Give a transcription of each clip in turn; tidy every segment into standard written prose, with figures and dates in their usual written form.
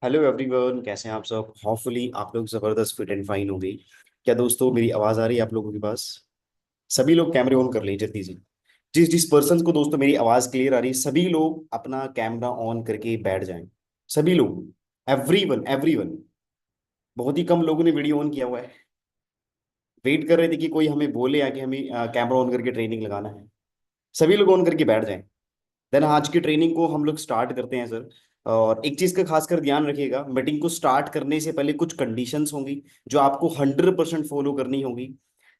Hello everyone, कैसे हैं आप सब। होपफुली आप लोग जबरदस्त फिट एंड फाइन हो गई। क्या दोस्तों मेरी आवाज आ रही है आप लोगों के पास? सभी लोग कैमरे ऑन कर लीजिए जल्दी से। जिस जिस पर्सन को दोस्तों मेरी आवाज क्लियर आ रही है, सभी लोग अपना कैमरा ऑन करके बैठ जाएं। सभी लोग, एवरीवन एवरीवन। बहुत ही कम लोगों ने वीडियो ऑन किया हुआ है। वेट कर रहे थे कि कोई हमें बोले या कि हमें कैमरा ऑन करके ट्रेनिंग लगाना है। सभी लोग ऑन करके बैठ जाएं। देन आज की ट्रेनिंग को हम लोग स्टार्ट करते हैं सर। और एक चीज का खासकर ध्यान रखिएगा, मीटिंग को स्टार्ट करने से पहले कुछ कंडीशंस होंगी जो आपको 100% फॉलो करनी होगी।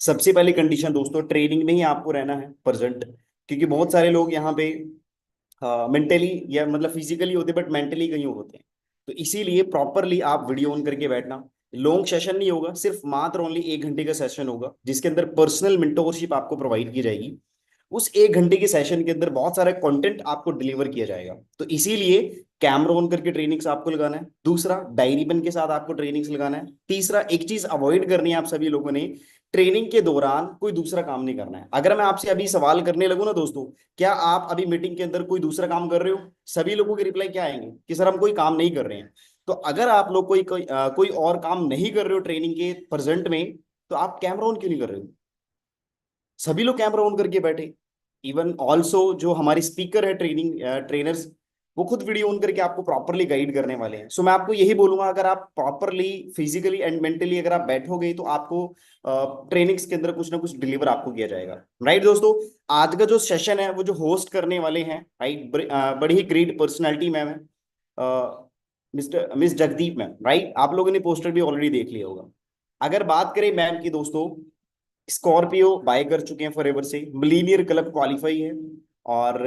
सबसे पहली कंडीशन दोस्तों, ट्रेनिंग में ही आपको रहना है प्रेजेंट। क्योंकि बहुत सारे लोग यहाँ पे मेंटली या मतलब फिजिकली होते बट मेंटली कहीं और होते हैं। तो इसीलिए प्रॉपरली आप वीडियो ऑन करके बैठना। लॉन्ग सेशन नहीं होगा, सिर्फ मात्र ओनली 1 घंटे का सेशन होगा जिसके अंदर पर्सनल मेंटोरशिप आपको प्रोवाइड की जाएगी। उस 1 घंटे के सेशन के अंदर बहुत सारा कंटेंट आपको डिलीवर किया जाएगा। तो इसीलिए कैमरा ऑन करके ट्रेनिंग्स आपको लगाना है। दूसरा, डायरी पेन के साथ आपको ट्रेनिंग्स लगाना है। तीसरा, एक चीज अवॉइड करनी है आप सभी लोगों ने, ट्रेनिंग के दौरान कोई दूसरा काम नहीं करना है। अगर मैं आपसे अभी सवाल करने लगूँ ना दोस्तों, क्या आप अभी मीटिंग के अंदर कोई दूसरा काम कर रहे हो, सभी लोगों के रिप्लाई क्या आएंगे कि सर हम कोई काम नहीं कर रहे हैं। तो अगर आप लोग कोई और काम नहीं कर रहे हो ट्रेनिंग के प्रेजेंट में, तो आप कैमरा ऑन क्यों नहीं कर रहे हो? सभी लोग कैमरा ऑन करके बैठे। इवन ऑल्सो जो हमारे स्पीकर है, ट्रेनिंग ट्रेनर्स, वो खुद वीडियो ऑन करके आपको प्रॉपरली गाइड करने वाले हैं। सो मैं आपको यही बोलूंगा, अगर आप प्रॉपरली फिजिकली एंड मेंटली अगर आप बैठोगे तो आपको ट्रेनिंग्स के अंदर कुछ ना कुछ डिलीवर आपको किया जाएगा। राइट दोस्तों। आज का जो सेशन है वो जो होस्ट करने वाले हैं, राइट, बड़ी ही ग्रेट पर्सनैलिटी मैम है, mister miss Jagdeep ma'am. Right, आप लोगों ने पोस्टर भी ऑलरेडी देख लिया होगा। अगर बात करें मैम की दोस्तों, स्कॉर्पियो बाय कर चुके हैं फॉरएवर से, मिलीनियर क्लब क्वालिफाई है, और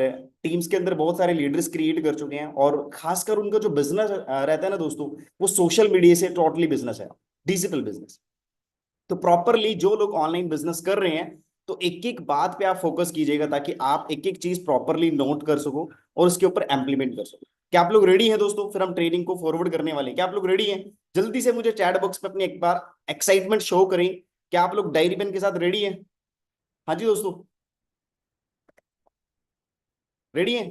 टीम्स के अंदर बहुत सारे लीडर्स क्रिएट कर चुके हैं। और खासकर उनका जो बिजनेस रहता है ना दोस्तों, वो सोशल मीडिया से टोटली बिजनेस है, डिजिटल बिजनेस। तो प्रॉपरली जो लोग ऑनलाइन बिजनेस कर रहे हैं, तो एक एक बात पे आप फोकस कीजिएगा ताकि आप एक एक चीज प्रॉपरली नोट कर सको और उसके ऊपर एम्प्लीमेंट कर सको। क्या आप लोग रेडी हैं दोस्तों? फिर हम ट्रेनिंग को फॉरवर्ड करने वाले हैं। क्या आप लोग रेडी हैं? जल्दी से मुझे चैट बॉक्स पे अपनी एक बार एक्साइटमेंट शो करें। क्या आप लोग डायरी पेन के साथ रेडी हैं? हाँ जी दोस्तों, रेडी हैं?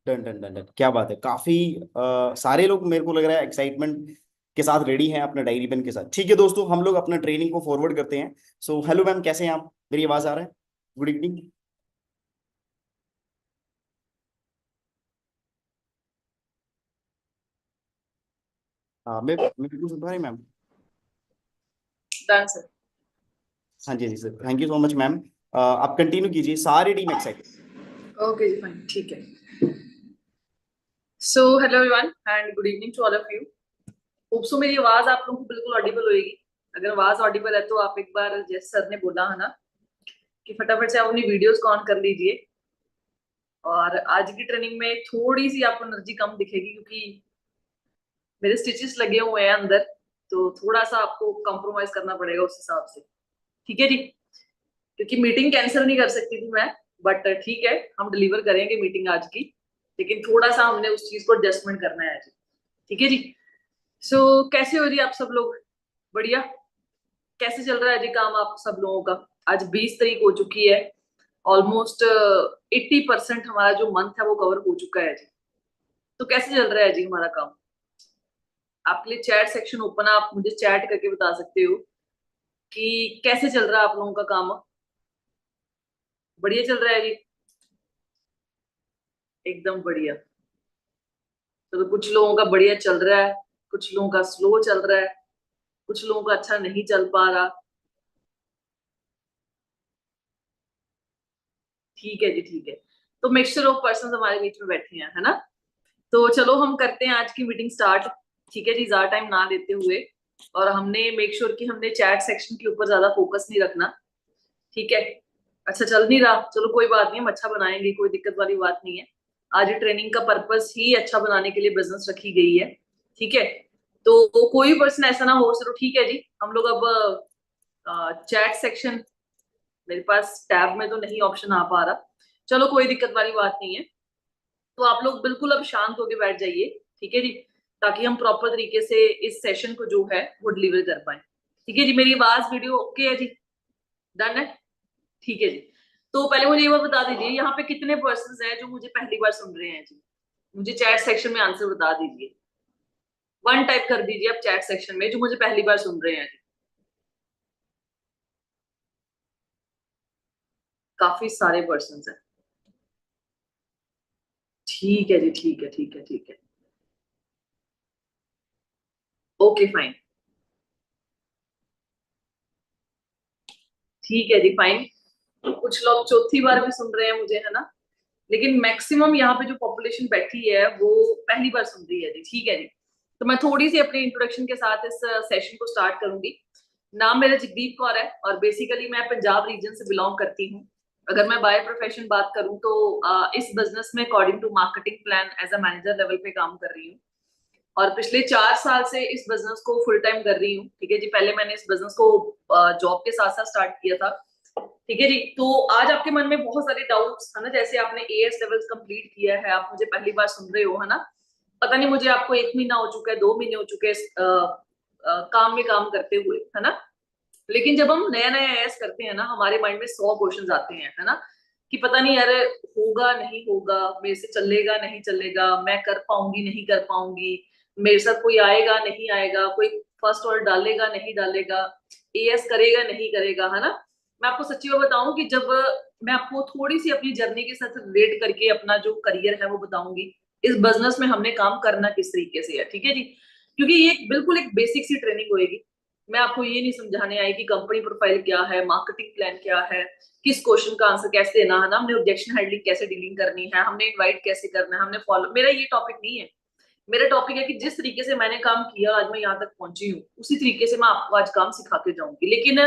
डन डन डन डन, क्या बात है। काफी सारे लोग मेरे को लग रहा है एक्साइटमेंट के साथ रेडी हैं अपने डायरी पेन के साथ। ठीक है दोस्तों, हम लोग अपना ट्रेनिंग को फॉरवर्ड करते हैं। सो हेलो मैम, कैसे हैं आप? मेरी आवाज आ रहा है? Good evening. हाँ, मैं बिल्कुल सुन पा रही मैम। Done sir. हाँ जी, हाँ जी sir, thank you so much ma'am. आप कंटिन्यू कीजिए, सारी टीम एक्साइटेड। ओके जी, फाइन, ठीक है। So hello everyone and good evening to all of you. Hope so मेरी आवाज आप लोगों को बिल्कुल ऑडिबल होएगी। अगर आवाज ऑडिबल है तो आप एक बार, जैसे सर ने बोला है ना, कि फटाफट से आप अपनी वीडियोस को ऑन कर लीजिए। और आज की ट्रेनिंग में थोड़ी सी आपको एनर्जी कम दिखेगी क्योंकि मेरे स्टिचेस लगे हुए हैं अंदर, तो थोड़ा सा आपको कॉम्प्रोमाइज करना पड़ेगा उस हिसाब से। ठीक है जी। क्योंकि मीटिंग कैंसिल नहीं कर सकती थी मैं, बट ठीक है, हम डिलीवर करेंगे मीटिंग आज की। लेकिन थोड़ा सा हमने उस चीज को एडजस्टमेंट करना है आज। ठीक है जी। सो कैसे हो जी आप सब लोग? बढ़िया। कैसे चल रहा है जी काम आप सब लोगों का? आज 20 तारीख हो चुकी है। ऑलमोस्ट 80% हमारा जो मंथ है वो कवर हो चुका है जी। तो कैसे चल रहा है जी हमारा काम? आपके लिए चैट सेक्शन ओपन है, आप मुझे चैट करके बता सकते हो कि कैसे चल रहा है आप लोगों का काम। बढ़िया चल रहा है जी? एकदम बढ़िया। तो कुछ लोगों का बढ़िया चल रहा है, कुछ लोगों का स्लो चल रहा है, कुछ लोगों का अच्छा नहीं चल पा रहा। ठीक है जी, ठीक है। तो मिक्सचर ऑफ पर्सन हमारे बीच में बैठे हैं, है ना? तो चलो हम करते हैं आज की मीटिंग स्टार्ट। ठीक है जी, ज्यादा टाइम ना लेते हुए। और हमने मेक श्योर कि हमने चैट सेक्शन के ऊपर ज्यादा फोकस नहीं रखना। ठीक है। अच्छा चल नहीं रहा, चलो कोई बात नहीं, हम अच्छा बनाएंगे, कोई दिक्कत वाली बात नहीं है। आज ट्रेनिंग का पर्पस ही अच्छा बनाने के लिए बिजनेस रखी गई है। ठीक है। तो कोई पर्सन ऐसा ना हो, चलो ठीक है जी, हम लोग अब चैट सेक्शन, मेरे पास टैब में तो नहीं ऑप्शन आ पा रहा। चलो कोई दिक्कत वाली बात नहीं है। तो आप लोग बिल्कुल अब शांत होके बैठ जाइए। ठीक है जी। ताकि हम प्रॉपर तरीके से इस सेशन को जो है वो डिलीवर कर पाए। ठीक है जी, मेरी आवाज वीडियो ओके है जी? डन है? ठीक है जी। तो पहले मुझे ये बात बता दीजिए, यहाँ पे कितने पर्सन हैं जो मुझे पहली बार सुन रहे हैं जी? मुझे चैट सेक्शन में आंसर बता दीजिए। वन टाइप कर दीजिए आप चैट सेक्शन में जो मुझे पहली बार सुन रहे हैं जी। काफी सारे पर्सन हैं। ठीक है जी, ठीक है, ठीक है, ठीक है। Okay fine. ठीक है जी, फाइन। कुछ लोग चौथी बार भी सुन रहे हैं मुझे, है ना? लेकिन मैक्सिमम यहाँ पे जो पॉपुलेशन बैठी है वो पहली बार सुन रही है जी। ठीक है जी। तो मैं थोड़ी सी अपनी इंट्रोडक्शन के साथ इस सेशन को स्टार्ट करूंगी। नाम मेरा जगदीप कौर है और बेसिकली मैं पंजाब रीजन से बिलोंग करती हूँ। अगर मैं बाय प्रोफेशन बात करूं तो इस बिजनेस में according to marketing plan as a manager level पे काम कर रही हूँ। और पिछले 4 साल से इस बिजनेस को फुल टाइम कर रही हूँ। ठीक है जी। पहले मैंने इस बिजनेस को जॉब के साथ साथ स्टार्ट किया था। ठीक है जी। तो आज आपके मन में बहुत सारे डाउट्स है ना, जैसे आपने एएस लेवल्स कंप्लीट किया है, आप मुझे पहली बार सुन रहे हो, है ना? पता नहीं मुझे आपको 1 महीना हो चुका है, 2 महीने हो चुके हैं काम में काम करते हुए, है ना? लेकिन जब हम नया नया एएस करते हैं ना, हमारे माइंड में 100 क्वेश्चन आते हैं, है ना? कि पता नहीं यार, होगा नहीं होगा, मेरे से चलेगा नहीं चलेगा, मैं कर पाऊंगी नहीं कर पाऊंगी, मेरे साथ कोई आएगा नहीं आएगा, कोई फर्स्ट ऑर्डर डालेगा नहीं डालेगा, एएस करेगा नहीं करेगा, है ना? मैं आपको सच्ची बात बताऊं कि जब मैं आपको थोड़ी सी अपनी जर्नी के साथ रिलेट करके अपना जो करियर है वो बताऊंगी, इस बिजनेस में हमने काम करना किस तरीके से है। ठीक है जी। क्योंकि ये बिल्कुल एक बेसिक सी ट्रेनिंग होएगी। मैं आपको ये नहीं समझाने आई कि कंपनी प्रोफाइल क्या है, मार्केटिंग प्लान क्या है, किस क्वेश्चन का आंसर कैसे देना है ना, हमने ऑब्जेक्शन हैंडलिंग कैसे डीलिंग करनी है, हमने इनवाइट कैसे करना है, हमने फॉलो, मेरा ये टॉपिक नहीं है। मेरा टॉपिक है कि जिस तरीके से मैंने काम किया आज मैं यहाँ तक पहुंची हूँ, उसी तरीके से मैं आपको आज काम सिखा के जाऊंगी। लेकिन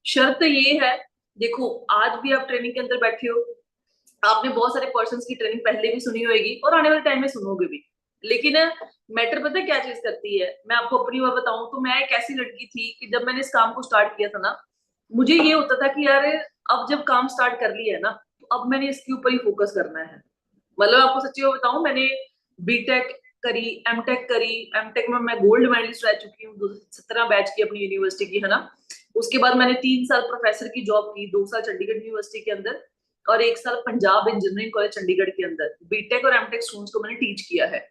शर्त ये है, देखो आज भी आप ट्रेनिंग के अंदर बैठे हो, आपने बहुत सारे पर्सन की ट्रेनिंग पहले भी सुनी होगी और आने वाले टाइम में सुनोगे भी। लेकिन मैटर पता है क्या चीज करती है? मैं आपको अपनी बात बताऊं तो मैं एक ऐसी लड़की थी कि जब मैंने इस काम को स्टार्ट किया था ना, मुझे ये होता था कि यार अब जब काम स्टार्ट कर लिया है ना, तो अब मैंने इसके ऊपर ही फोकस करना है। मतलब आपको सच्ची बात बताऊं, मैंने बीटेक करी, एमटेक करी। एमटेक में मैं गोल्ड मेडलिस्ट रह चुकी हूँ 2017 बैच की अपनी यूनिवर्सिटी की, है ना? उसके बाद मैंने 3 साल प्रोफेसर की जॉब की, 2 साल चंडीगढ़ यूनिवर्सिटी के अंदर और 1 साल पंजाब इंजीनियरिंग कॉलेज चंडीगढ़ के अंदर बीटेक और एमटेक स्टूडेंट्स को मैंने टीच किया है।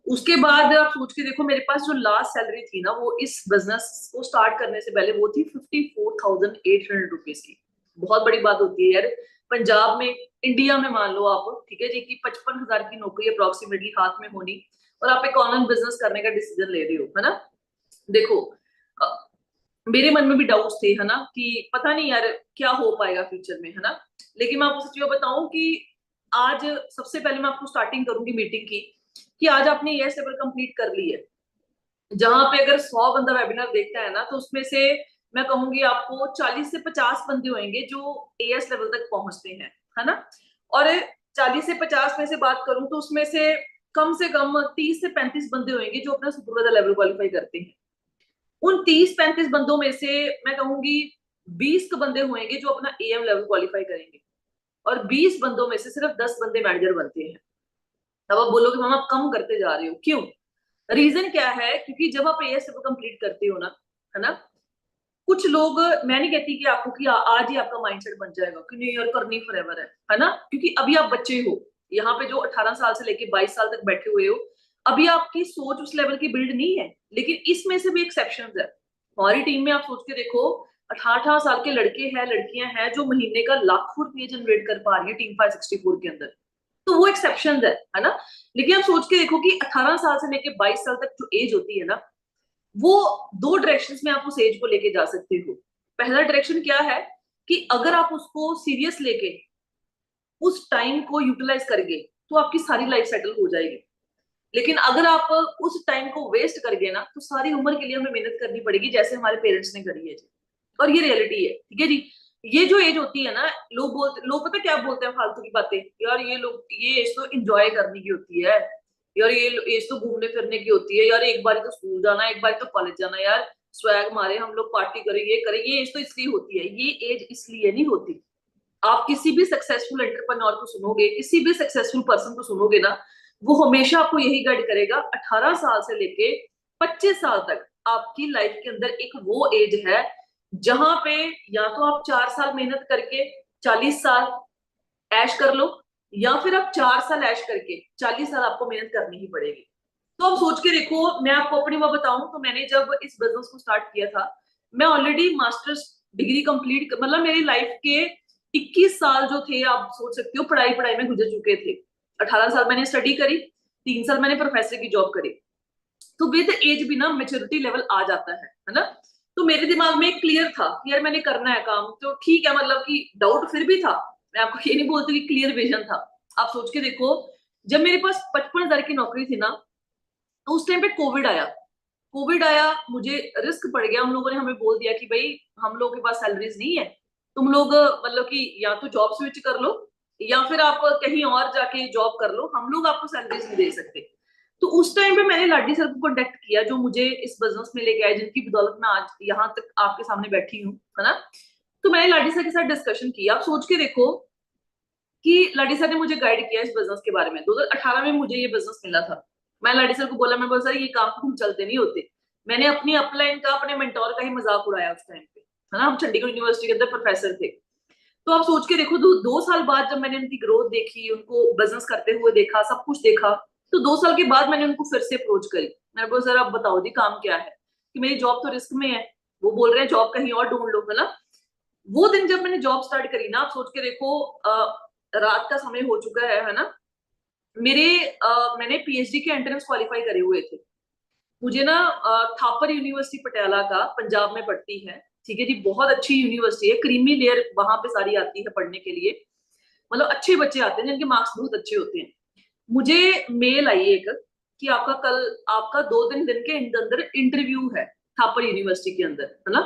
उसके बाद आप सोच के देखो, मेरे पास जो लास्ट सैलरी थी ना, वो इस बिजनेस को स्टार्ट करने से पहले वो थी 54,800 रुपीज की। बहुत बड़ी बात होती है यार पंजाब में, इंडिया में मान लो आप, ठीक है जी, कि 55,000 की नौकरी अप्रोक्सीमेटली हाथ में होनी, और आप एक ऑनलाइन बिजनेस करने का डिसीजन ले रहे हो, है ना? देखो मेरे मन में भी डाउट्स थे, है ना, कि पता नहीं यार क्या हो पाएगा फ्यूचर में, है ना? लेकिन मैं आपको सच्ची बात बताऊं कि आज सबसे पहले मैं आपको स्टार्टिंग करूंगी मीटिंग की, कि आज आपने ये लेवल कंप्लीट कर ली है। जहां पे अगर 100 बंदा वेबिनार देखता है ना, तो उसमें से मैं कहूंगी आपको 40 से 50 बंदे होंगे जो एएस लेवल तक पहुंचते हैं, है ना? और 40 से 50 में से बात करूं तो उसमें से कम 30 से 35 बंदे होंगे जो अपना सुपरवाइजर लेवल क्वालिफाई करते हैं। उन 30-35 बंदों में से मैं कहूंगी 20 बंदे होंगे जो अपना एएम लेवल क्वालिफाई करेंगे, और 20 बंदों में से सिर्फ 10 बंदे मैनेजर बनते हैं। तब आप बोलोगे मैम आप कम करते जा रहे हो, क्यों? रीजन क्या है? क्योंकि जब आप एएस कंप्लीट करते हो ना, है ना, कुछ लोग, मैं नहीं कहती कि आपको कि आज ही आपका माइंडसेट बन जाएगा कि नहीं यार करनी फॉरएवर है ना? क्योंकि अभी आप बच्चे हो, यहाँ पे जो 18 साल से लेके 22 साल तक बैठे हुए हो, अभी आपकी सोच उस लेवल की बिल्ड नहीं है। लेकिन इसमें से भी एक्सेप्शन है। हमारी टीम में आप सोच के देखो, 18 साल के लड़के हैं, लड़कियां हैं जो महीने का लाखों रुपये जनरेट कर पा रही है टीम 564 के अंदर। तो वो एक्सेप्शन है ना? लेकिन आप सोच के देखो कि 18 साल से लेके 22 साल तक जो एज होती है ना, वो दो डायरेक्शन में आप उस एज को लेके जा सकते हो। पहला डायरेक्शन क्या है कि अगर आप उसको सीरियस लेके उस टाइम को यूटिलाइज करेंगे तो आपकी सारी लाइफ सेटल हो जाएगी। लेकिन अगर आप उस टाइम को वेस्ट कर गए ना, तो सारी उम्र के लिए हमें मेहनत करनी पड़ेगी, जैसे हमारे पेरेंट्स ने करी है जी। और ये रियलिटी है, ठीक है जी। ये जो एज होती है ना, लोग पता क्या बोलते हैं फालतू की बातें, यार ये एज तो एंजॉय करने की होती है, यार ये एज तो घूमने फिरने की होती है, यार एक बार तो स्कूल जाना, एक बार तो कॉलेज जाना, यार स्वैग मारे हम लोग, पार्टी करें, ये करें। ये एज तो इसलिए होती है, ये एज इसलिए नहीं होती। आप किसी भी सक्सेसफुल एंटरप्रेन्योर को सुनोगे, किसी भी सक्सेसफुल पर्सन को सुनोगे ना, वो हमेशा आपको यही गाइड करेगा, 18 साल से लेके 25 साल तक आपकी लाइफ के अंदर एक वो एज है जहां पे या तो आप 4 साल मेहनत करके 40 साल, ऐश कर लो, या फिर आप 4 साल ऐश करके 40 साल आपको मेहनत करनी ही पड़ेगी। तो आप सोच के देखो, मैं आपको अपनी बात बताऊं तो मैंने जब इस बिजनेस को स्टार्ट किया था, मैं ऑलरेडी मास्टर्स डिग्री कंप्लीट, मतलब मेरी लाइफ के 21 साल जो थे, आप सोच सकते हो, पढ़ाई पढ़ाई में गुजर चुके थे। 18 साल मैंने स्टडी करी, 3 साल मैंने प्रोफेसर की जॉब करी। तो विद एज भी ना मेच्योरिटी लेवल आ जाता है ना। तो मेरे दिमाग में क्लियर था कि यार मैंने करना है काम, तो ठीक है, मतलब कि डाउट फिर भी था, मैं आपको ये नहीं बोलती कि क्लियर विजन था। आप सोच के देखो, जब मेरे पास 55 हजार की नौकरी थी ना, तो उस टाइम पे कोविड आया। कोविड आया, मुझे रिस्क पड़ गया। उन लोगों ने हमें बोल दिया कि भाई हम लोगों के पास सैलरीज नहीं है, तुम लोग मतलब कि या तो जॉब स्विच कर लो, या फिर आप कहीं और जाके जॉब कर लो, हम लोग आपको सैलरीज नहीं दे सकते। तो उस टाइम पे मैंने लाडी सर को कांटेक्ट किया, जो मुझे इस बिजनेस में लेके आए, जिनकी बदौलत मैं आज यहाँ तक आपके सामने बैठी हूँ, है ना। तो मैंने लाडी सर के साथ डिस्कशन किया। आप सोच के देखो कि लाडी सर ने मुझे गाइड किया इस बिजनेस के बारे में। 2018 में मुझे ये बिजनेस मिला था। मैं लाडी सर को बोला, मैं बोला सर ये काम तो हम चलते नहीं होते। मैंने अपनी अपलाइन का, अपने मेंटोर का ही मजाक उड़ाया उस टाइम पे, है ना। हम चंडीगढ़ यूनिवर्सिटी के अंदर प्रोफेसर थे। तो आप सोच के देखो, 2 साल बाद जब मैंने उनकी ग्रोथ देखी, उनको बिजनेस करते हुए देखा, सब कुछ देखा, तो 2 साल के बाद मैंने उनको फिर से अप्रोच करी। मैंने बोला सर आप बताओ जी काम क्या है, कि मेरी जॉब तो रिस्क में है। वो बोल रहे हैं जॉब कहीं और ढूंढ लो, है ना। वो दिन जब मैंने जॉब स्टार्ट करी ना, आप सोच के देखो, रात का समय हो चुका है ना। मेरे मैंने पीएचडी के एंट्रेंस क्वालिफाई करे हुए थे। मुझे ना थापर यूनिवर्सिटी पटियाला का, पंजाब में पड़ती है, ठीक है जी, बहुत अच्छी यूनिवर्सिटी है, क्रीमी लेयर वहां पे सारी आती है पढ़ने के लिए। मतलब अच्छे बच्चे आते हैं जिनके मार्क्स बहुत अच्छे होते हैं। मुझे मेल आई एक कि आपका कल, आपका 2 दिन के अंदर इंटरव्यू है थापर यूनिवर्सिटी के अंदर, है ना।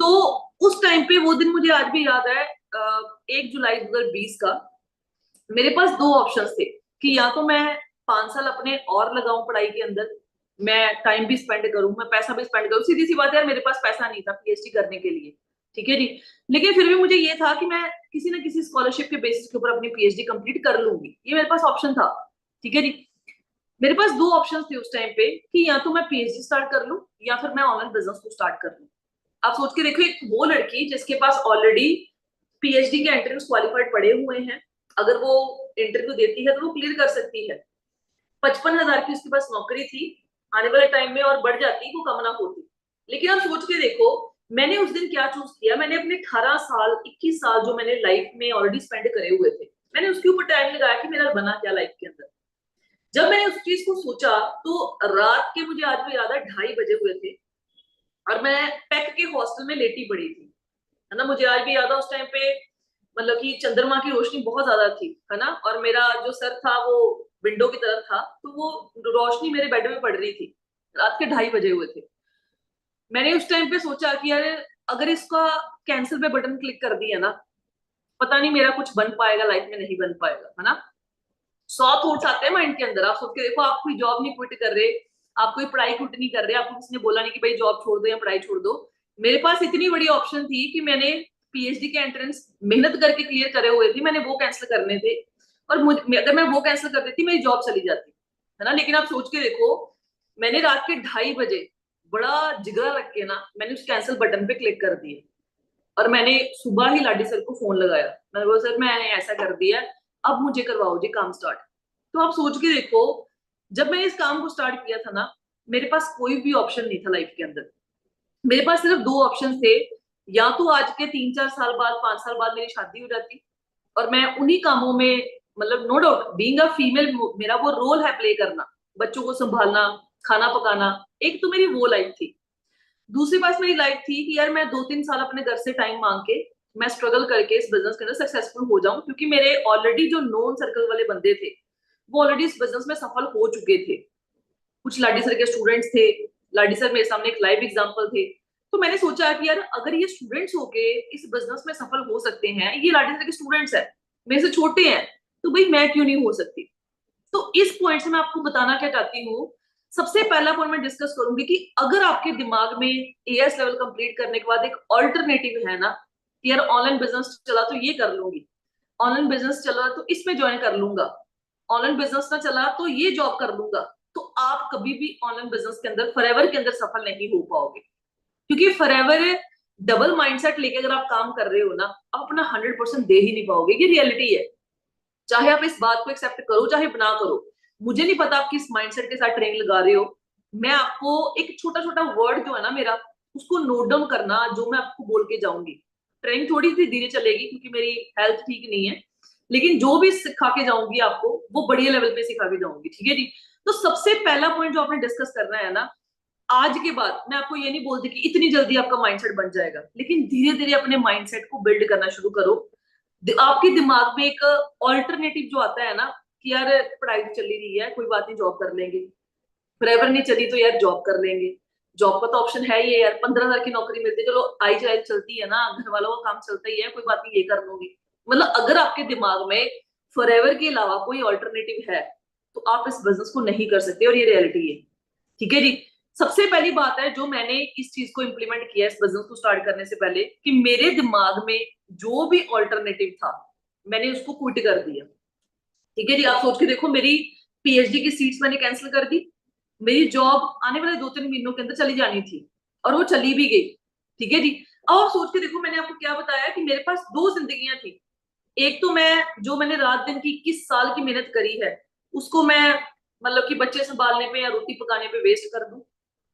तो उस टाइम पे, वो दिन मुझे आज भी याद है, 1 जुलाई 2020 का। मेरे पास 2 ऑप्शंस थे कि या तो मैं 5 साल अपने और लगाऊं पढ़ाई के अंदर, मैं टाइम भी स्पेंड करूं, मैं पैसा भी स्पेंड करूं। सीधी सी बात है यार, मेरे पास पैसा नहीं था पीएचडी करने के लिए, ठीक है जी। लेकिन फिर भी मुझे ये था कि मैं किसी ना किसी स्कॉलरशिप के बेसिस के ऊपर अपनी पीएचडी कंप्लीट कर लूंगी, ये मेरे पास ऑप्शन था, ठीक है जी। मेरे पास 2 ऑप्शन थे उस टाइम पे कि या तो मैं पीएचडी स्टार्ट कर लूं, या फिर मैं ऑनलाइन बिजनेस को स्टार्ट कर लूं। आप सोच के देखो, एक वो लड़की जिसके पास ऑलरेडी पीएचडी के एंट्रेंस क्वालिफाइड पड़े हुए हैं, अगर वो इंटरव्यू देती है तो वो क्लियर कर सकती है। 55 हजार की उसके पास नौकरी थी, आने वाले टाइम में और बढ़ जाती, वो कम ना होती। लेकिन आप सोच के देखो, मैंने उस दिन क्या चूज किया। मैंने अपने 18 साल 21 साल जो मैंने लाइफ में ऑलरेडी स्पेंड करे हुए थे, मैंने उसके ऊपर टाइम लगाया कि मेरा बना क्या लाइफ के अंदर। जब मैंने उस चीज को सोचा, तो रात के, मुझे आज भी याद है, 2:30 बजे हुए थे, और मैं पैक के हॉस्टल में लेटी पड़ी थी, है ना। मुझे आज भी याद है उस टाइम पे, मतलब कि चंद्रमा की रोशनी बहुत ज्यादा थी, है ना, और मेरा जो सर था वो विंडो की तरफ था, तो वो रोशनी मेरे बेड में पड़ रही थी। रात के 2:30 बजे हुए थे। मैंने उस टाइम पे सोचा कि यार, अगर इसका कैंसिल पे बटन क्लिक कर दिया ना, पता नहीं मेरा कुछ बन पाएगा लाइफ में, नहीं बन पाएगा, है ना। 100 थॉट्स आते हैं माइंड के अंदर। आप सोच के देखो, आप कोई जॉब नहीं क्विट कर रहे, आप कोई पढ़ाई क्विट नहीं कर रहे, आपको किसी ने बोला नहीं कि भाई जॉब छोड़ दो या पढ़ाई छोड़ दो। मेरे पास इतनी बड़ी ऑप्शन थी कि मैंने पीएचडी के एंट्रेंस मेहनत करके क्लियर करे हुए थे, मैंने वो कैंसिल करने थे। और अगर मैं वो कैंसिल कर देती, मेरी जॉब चली जाती, है ना। लेकिन आप सोच के देखो, मैंने रात के 2:30 बजे बड़ा जिगरा रख के ना, मैंने उस कैंसिल बटन पे क्लिक कर दिया। और मैंने सुबह ही लाडी सर को फोन लगाया, मैंने बोला सर मैंने ऐसा कर दिया, अब मुझे करवाओ जी काम स्टार्ट। तो आप सोच के देखो, जब मैंने इस काम को स्टार्ट किया था ना, मेरे पास कोई भी ऑप्शन नहीं था लाइफ के अंदर। मेरे पास सिर्फ 2 ऑप्शन थे, या तो आज के 3-4 साल बाद, 5 साल बाद मेरी शादी हो जाती, और मैं उन्हीं कामों में, मतलब no doubt being a female, मेरा वो रोल है प्ले करना, बच्चों को संभालना, खाना पकाना, एक तो मेरी वो लाइफ थी। दूसरी बात मेरी लाइफ थी कि यार मैं 2-3 साल अपने घर से टाइम मांग के, मैं स्ट्रगल करके इस बिजनेस के अंदर सक्सेसफुल हो जाऊं, क्योंकि मेरे ऑलरेडी जो नोन सर्कल वाले बंदे थे, वो ऑलरेडी इस बिजनेस में सफल हो चुके थे। कुछ लाडी सर के स्टूडेंट्स थे, लाडी सर मेरे सामने एक लाइव एग्जांपल थे। तो मैंने सोचा कि यार, अगर ये स्टूडेंट्स होके इस बिजनेस में सफल हो सकते हैं, ये लाडी सर के स्टूडेंट्स हैं, मेरे से छोटे हैं, तो भाई मैं क्यों नहीं हो सकती। तो इस पॉइंट से मैं आपको बताना क्या चाहती हूँ, सबसे पहला पॉइंट मैं डिस्कस करूंगी कि अगर आपके दिमाग में एएस लेवल कंप्लीट करने के बाद एक ऑल्टरनेटिव है ना, कि यार ऑनलाइन बिजनेस चला तो ये कर लूंगी, ऑनलाइन बिजनेस चला तो इसमें ज्वाइन कर लूंगा, ऑनलाइन बिजनेस ना चला तो ये जॉब कर लूंगा, तो आप कभी भी ऑनलाइन बिजनेस के अंदर, फॉरएवर के अंदर सफल नहीं हो पाओगे। क्योंकि फॉरएवर डबल माइंडसेट लेके अगर आप काम कर रहे हो ना, आप अपना 100% दे ही नहीं पाओगे। ये रियलिटी है, चाहे आप इस बात को एक्सेप्ट करो चाहे ना करो। मुझे नहीं पता आप किस माइंडसेट के साथ ट्रेनिंग लगा रहे हो। मैं आपको एक छोटा छोटा वर्ड जो है ना मेरा, उसको नोट डाउन करना, जो मैं आपको बोल के जाऊंगी। ट्रेनिंग थोड़ी सी धीरे चलेगी क्योंकि मेरी हेल्थ ठीक नहीं है, लेकिन जो भी सिखा के जाऊंगी आपको वो बढ़िया लेवल पे सिखा के जाऊंगी, ठीक है जी। तो सबसे पहला पॉइंट जो आपने डिस्कस करना है ना, आज के बाद मैं आपको ये नहीं बोलती कि इतनी जल्दी आपका माइंडसेट बन जाएगा, लेकिन धीरे धीरे अपने माइंडसेट को बिल्ड करना शुरू करो। आपके दिमाग में एक ऑल्टरनेटिव जो आता है ना, कि यार पढ़ाई तो चली रही है, कोई बात नहीं, जॉब कर लेंगे। फॉरएवर नहीं चली तो यार जॉब कर लेंगे। जॉब का तो ऑप्शन है ही है यार, 15,000 की नौकरी मिलती है, चलो आई जाए चलती है ना, घर वालों का काम चलता ही है, कोई बात नहीं ये कर लूंगी। मतलब अगर आपके दिमाग में फॉरएवर के अलावा कोई ऑल्टरनेटिव है, तो आप इस बिजनेस को नहीं कर सकते, और ये रियलिटी है, ठीक है जी। सबसे पहली बात है जो मैंने इस चीज को इंप्लीमेंट किया इस बिजनेस को स्टार्ट करने से पहले, कि मेरे दिमाग में जो भी ऑल्टरनेटिव था मैंने उसको क्विट कर दिया, ठीक है जी। आप सोच के देखो, मेरी पीएचडी की सीट्स मैंने कैंसिल कर दी। मेरी जॉब आने वाले 2-3 महीनों के अंदर चली जानी थी, और वो चली भी गई, ठीक है जी। अब आप सोच के देखो, मैंने आपको क्या बताया कि मेरे पास दो जिंदगियां थी। एक तो मैं, जो मैंने रात दिन की 21 साल की मेहनत करी है, उसको मैं मतलब कि बच्चे संभालने पे या रोटी पकाने पे वेस्ट कर दूं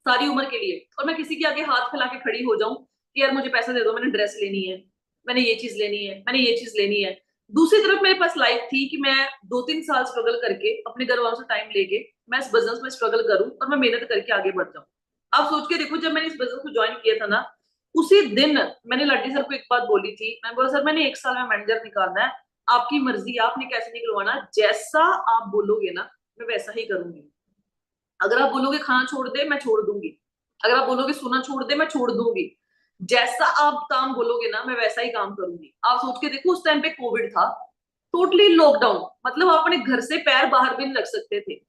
सारी उम्र के लिए, और मैं किसी के आगे हाथ फैला के खड़ी हो जाऊं कि यार मुझे पैसा दे दो, मैंने ड्रेस लेनी है, मैंने ये चीज लेनी है, मैंने ये चीज लेनी है। दूसरी तरफ मेरे पास लाइफ थी कि मैं 2-3 साल स्ट्रगल करके अपने घर वालों से टाइम लेके मैं इस बिजनेस में स्ट्रगल करूं और मैं मेहनत करके आगे बढ़ जाऊं। आप सोच के देखो, जब मैंने इस बिजनेस को ज्वाइन किया था ना, उसी दिन मैंने लाडी सर को एक बात बोली थी। मैं बोला, सर मैंने 1 साल में मैनेजर निकालना है, आपकी मर्जी, आपने कैसे निकलवाना, जैसा आप बोलोगे ना मैं वैसा ही करूंगी। अगर आप बोलोगे खाना छोड़ दे, मैं छोड़ दूंगी। अगर आप बोलोगे सोना छोड़ दे, मैं छोड़ दूंगी। जैसा आप काम बोलोगे ना मैं वैसा ही काम करूंगी। आप सोच के देखो, उस टाइम पे कोविड था, टोटली लॉकडाउन, मतलब आप अपने घर से पैर बाहर भी नहीं लग सकते थे।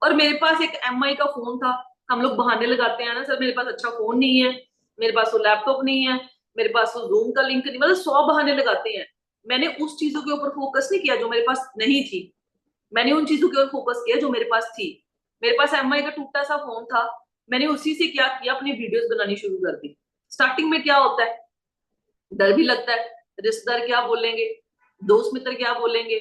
और मेरे पास एक एमआई का फोन था। हम लोग बहाने लगाते हैं ना, सर मेरे पास अच्छा फोन नहीं है, मेरे पास वो लैपटॉप नहीं है, मेरे पास वो जूम का लिंक नहीं, मतलब 100 बहाने लगाते हैं। मैंने उस चीजों के ऊपर फोकस नहीं किया जो मेरे पास नहीं थी, मैंने उन चीजों के ऊपर फोकस किया जो मेरे पास थी। मेरे पास एमआई का टूटा सा फोन था, मैंने उसी से क्या किया, अपनी वीडियोस बनानी शुरू कर दी। स्टार्टिंग में क्या होता है, डर भी लगता है, रिश्तेदार क्या बोलेंगे, दोस्त मित्र क्या बोलेंगे,